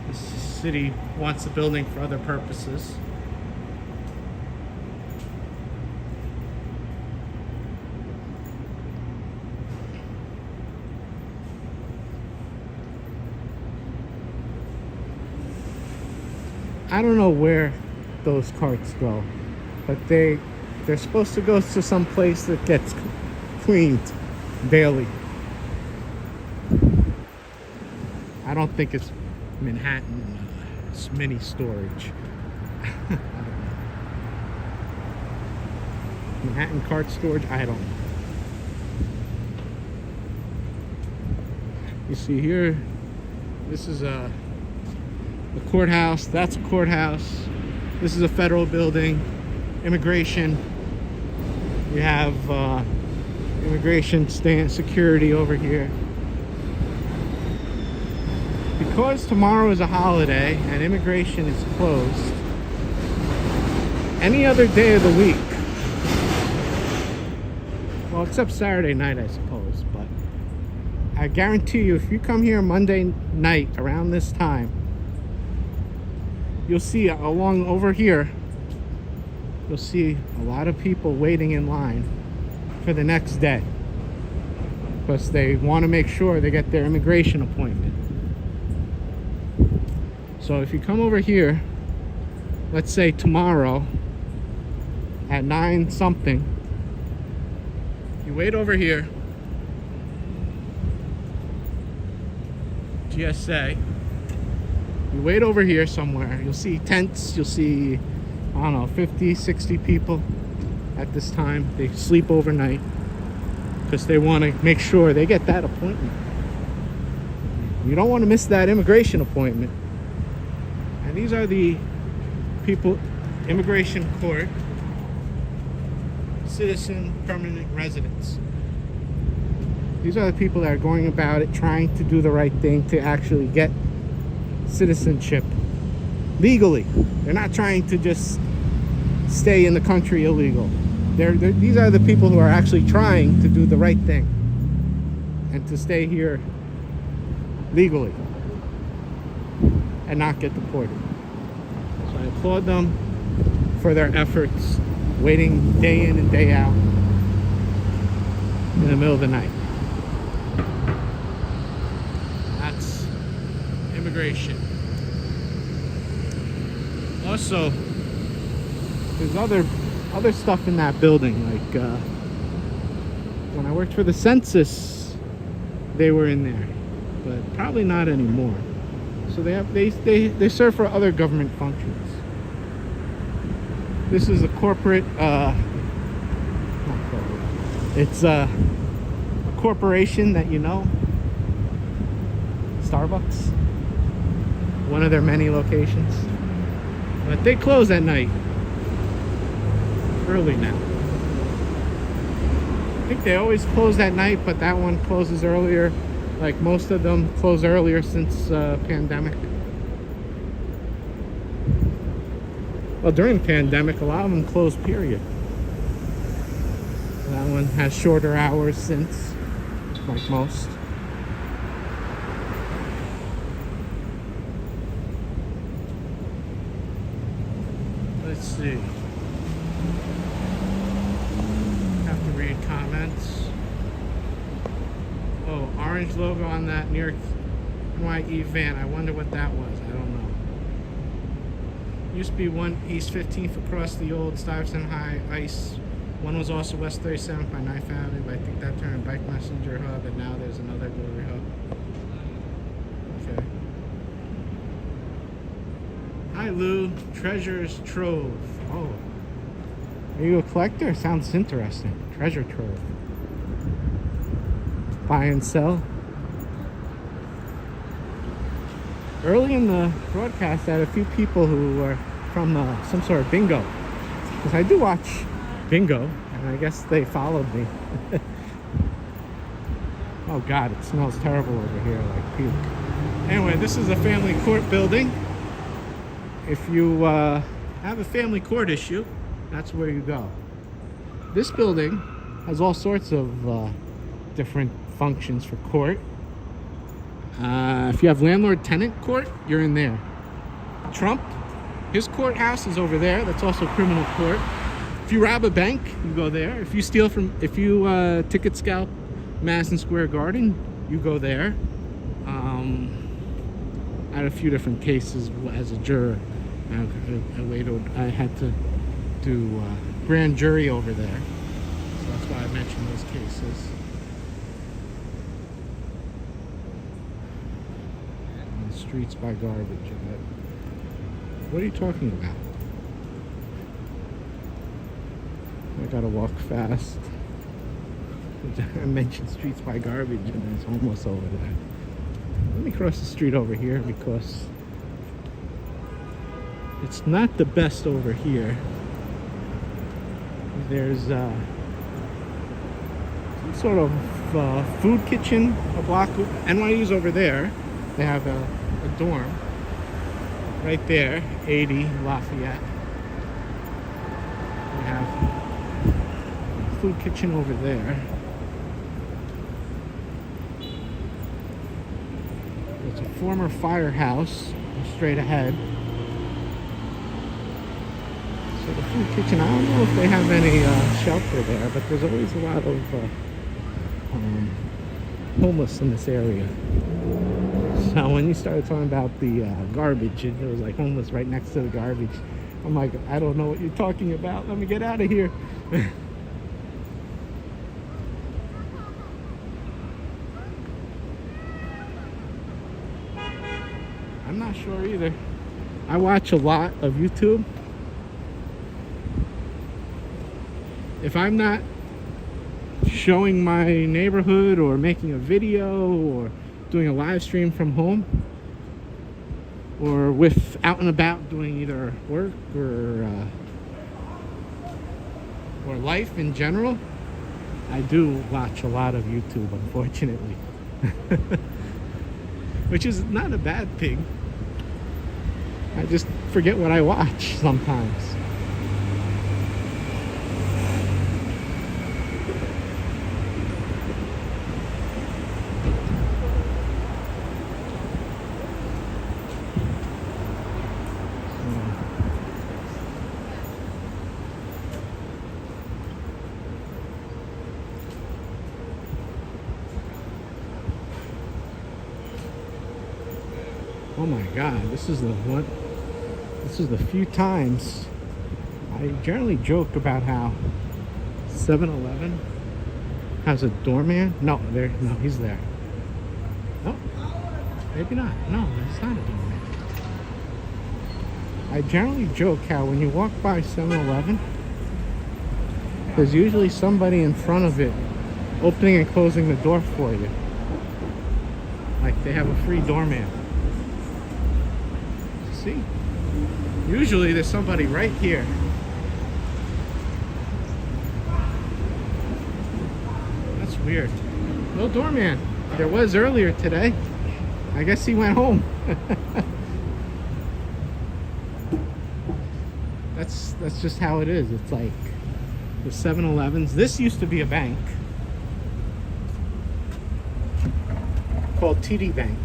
The city wants the building for other purposes. I don't know where those carts go, but they're supposed to go to some place that gets cleaned daily. I don't think it's Manhattan mini storage. I don't know. Manhattan cart storage? I don't know. You see here, this is a courthouse. That's a courthouse. This is a federal building. Immigration. You have immigration security over here. Because tomorrow is a holiday and immigration is closed, any other day of the week, well, except Saturday night, I suppose, but I guarantee you, if you come here Monday night around this time, you'll see along over here, you'll see a lot of people waiting in line for the next day because they want to make sure they get their immigration appointment. So if you come over here, let's say tomorrow at 9 something, you wait over here, GSA, you wait over here somewhere, you'll see tents, you'll see, I don't know, 50, 60 people at this time. They sleep overnight because they want to make sure they get that appointment. You don't want to miss that immigration appointment. And these are the people, immigration court, citizen permanent residents. These are the people that are going about it, trying to do the right thing to actually get citizenship legally. They're not trying to just stay in the country illegal. These are the people who are actually trying to do the right thing and to stay here legally and not get deported. So I applaud them for their efforts, waiting day in and day out in the middle of the night. That's immigration. Also, there's other stuff in that building. Like when I worked for the census, they were in there, but probably not anymore. So they serve for other government functions. This is a corporate, not corporate. It's a corporation that you know, Starbucks, one of their many locations. But they close at night, early now. I think they always close at night, but that one closes earlier. Like most of them close earlier since pandemic. Well, during the pandemic, a lot of them closed, period. That one has shorter hours since, like most. Let's see. Have to read comments. Oh, orange logo on that New York NYE van. I wonder what that was. I don't know. Used to be one East 15th across the old Stuyvesant High Ice. One was also West 37th by 9th Avenue, but I think that turned Bike Messenger Hub, and now there's another delivery hub. Okay. Hi Lou, Treasures Trove. Oh. Are you a collector? Sounds interesting. Treasure Trove. Buy and sell. Early in the broadcast, I had a few people who were from some sort of bingo. Because I do watch bingo, and I guess they followed me. Oh God, it smells terrible over here, like puke. Anyway, this is a family court building. If you have a family court issue, that's where you go. This building has all sorts of different functions for court. If you have landlord-tenant court, you're in there. Trump, his courthouse is over there. That's also criminal court. If you rob a bank, you go there. If you ticket scalp Madison Square Garden, you go there. I had a few different cases as a juror. I had to do grand jury over there. So that's why I mentioned those cases. And streets by garbage. What are you talking about? I gotta walk fast. I mentioned streets by garbage, and there's homeless over there. Let me cross the street over here because it's not the best over here. There's some sort of food kitchen, a block. NYU's over there. They have a dorm right there, 80 Lafayette. We have a food kitchen over there. It's a former firehouse straight ahead. So the food kitchen, I don't know if they have any shelter there, but there's always a lot of homeless in this area. So when you started talking about the garbage, and it was like homeless right next to the garbage, I'm like, I don't know what you're talking about. Let me get out of here. I'm not sure either. I watch a lot of YouTube. If I'm not showing my neighborhood or making a video or doing a live stream from home or with out and about doing either work or life in general, I do watch a lot of YouTube, unfortunately. Which is not a bad thing. I just forget what I watch sometimes. Oh my God, this is the few times I generally joke about how 7-Eleven has a doorman. No, he's there. No, maybe not. No, it's not a doorman. I generally joke how when you walk by 7-Eleven, there's usually somebody in front of it opening and closing the door for you. Like they have a free doorman. See? Usually there's somebody right here. That's weird. No doorman. There was earlier today. I guess he went home. That's just how it is. It's like the 7-Elevens. This used to be a bank called TD Bank.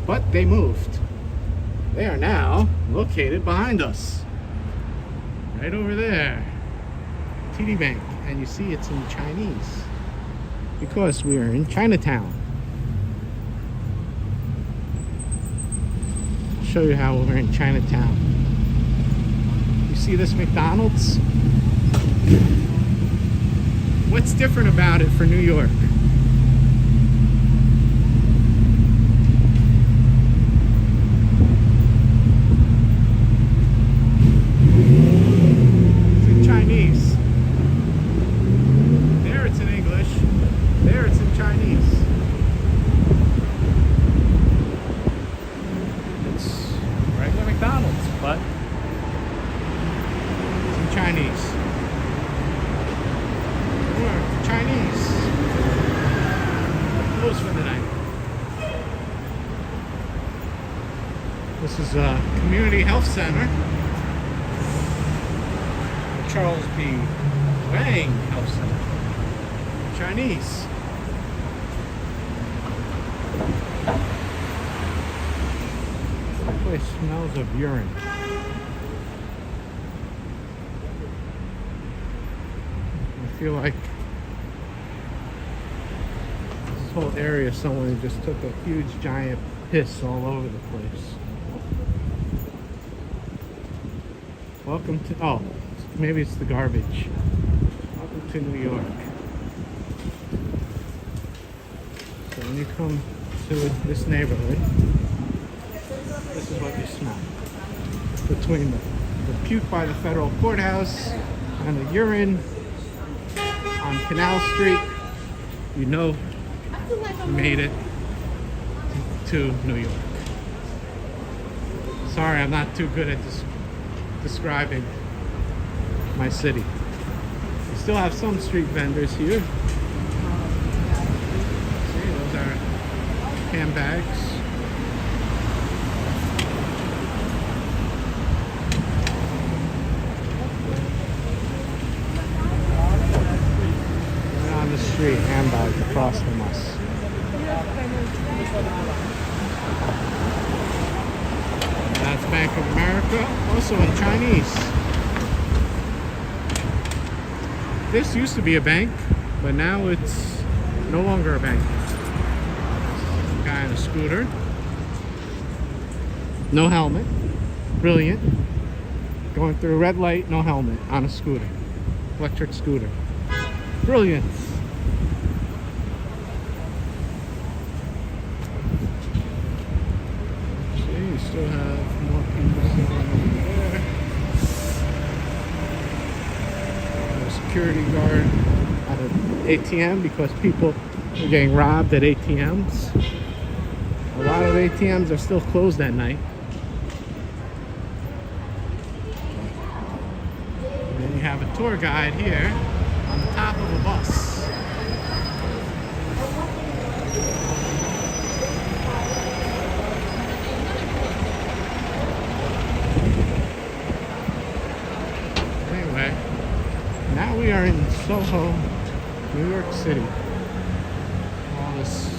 But they moved. They are now located behind us. Right over there. TD Bank. And you see it's in Chinese. because we are in Chinatown. I'll show you how we're in Chinatown. You see this McDonald's? What's different about it for New York? It's in Chinese. There it's in English. There it's in Chinese. It's regular McDonald's, but it's in Chinese. Chinese. Closed for the night. This is a community health center. The Charles B. Wang Health Center. Chinese. This place smells of urine. I feel like this whole area, someone just took a huge giant piss all over the place. Welcome to, oh, maybe it's the garbage. Welcome to New York. So when you come to this neighborhood, this is what you smell. Between the puke by the federal courthouse and the urine on Canal Street, you know you made it to New York. Sorry, I'm not too good at describing my city. We still have some street vendors here. See, those are handbags. Right on the street, handbags across from us. That's Bank of America, also in Chinese. This used to be a bank, but now it's no longer a bank. Some guy on a scooter. No helmet. Brilliant. Going through a red light, no helmet, on a scooter. Electric scooter. Brilliant. You still have more people going over there. There's a security guard at an ATM because people are getting robbed at ATMs. A lot of ATMs are still closed at night. And then you have a tour guide here on the top of a bus. Now we are in Soho, New York City. All this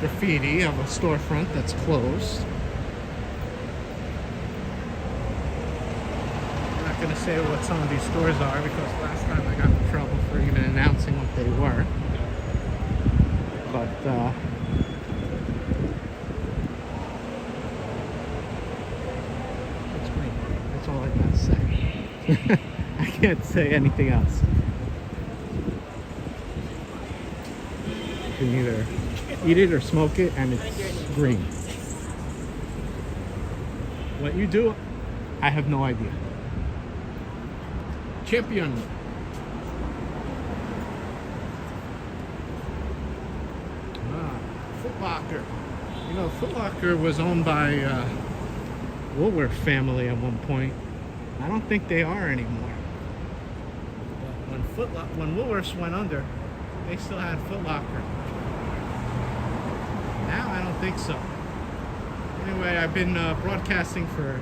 graffiti of a storefront that's closed. I'm not going to say what some of these stores are because last time I got in trouble for even announcing what they were. But it's great. That's all I got to say. I can't say anything else. You can either eat it or smoke it, and it's green. What you do, I have no idea. Champion. Foot Locker. You know, Foot Locker was owned by Woolworth family at one point. I don't think they are anymore. But when Woolworths went under, they still had Foot Locker. Now I don't think so. Anyway, I've been broadcasting for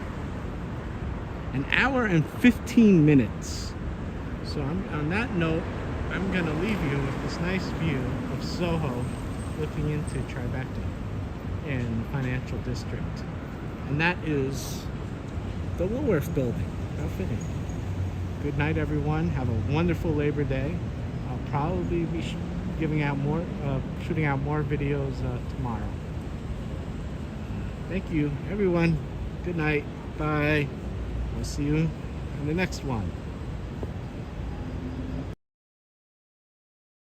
an hour and 15 minutes. So on that note, I'm going to leave you with this nice view of Soho looking into Tribeca in the financial district. And that is the Woolworth building. How fitting. Good night, everyone. Have a wonderful Labor Day. I'll probably be giving out more, shooting out more videos tomorrow. Thank you, everyone. Good night. Bye. We'll see you in the next one.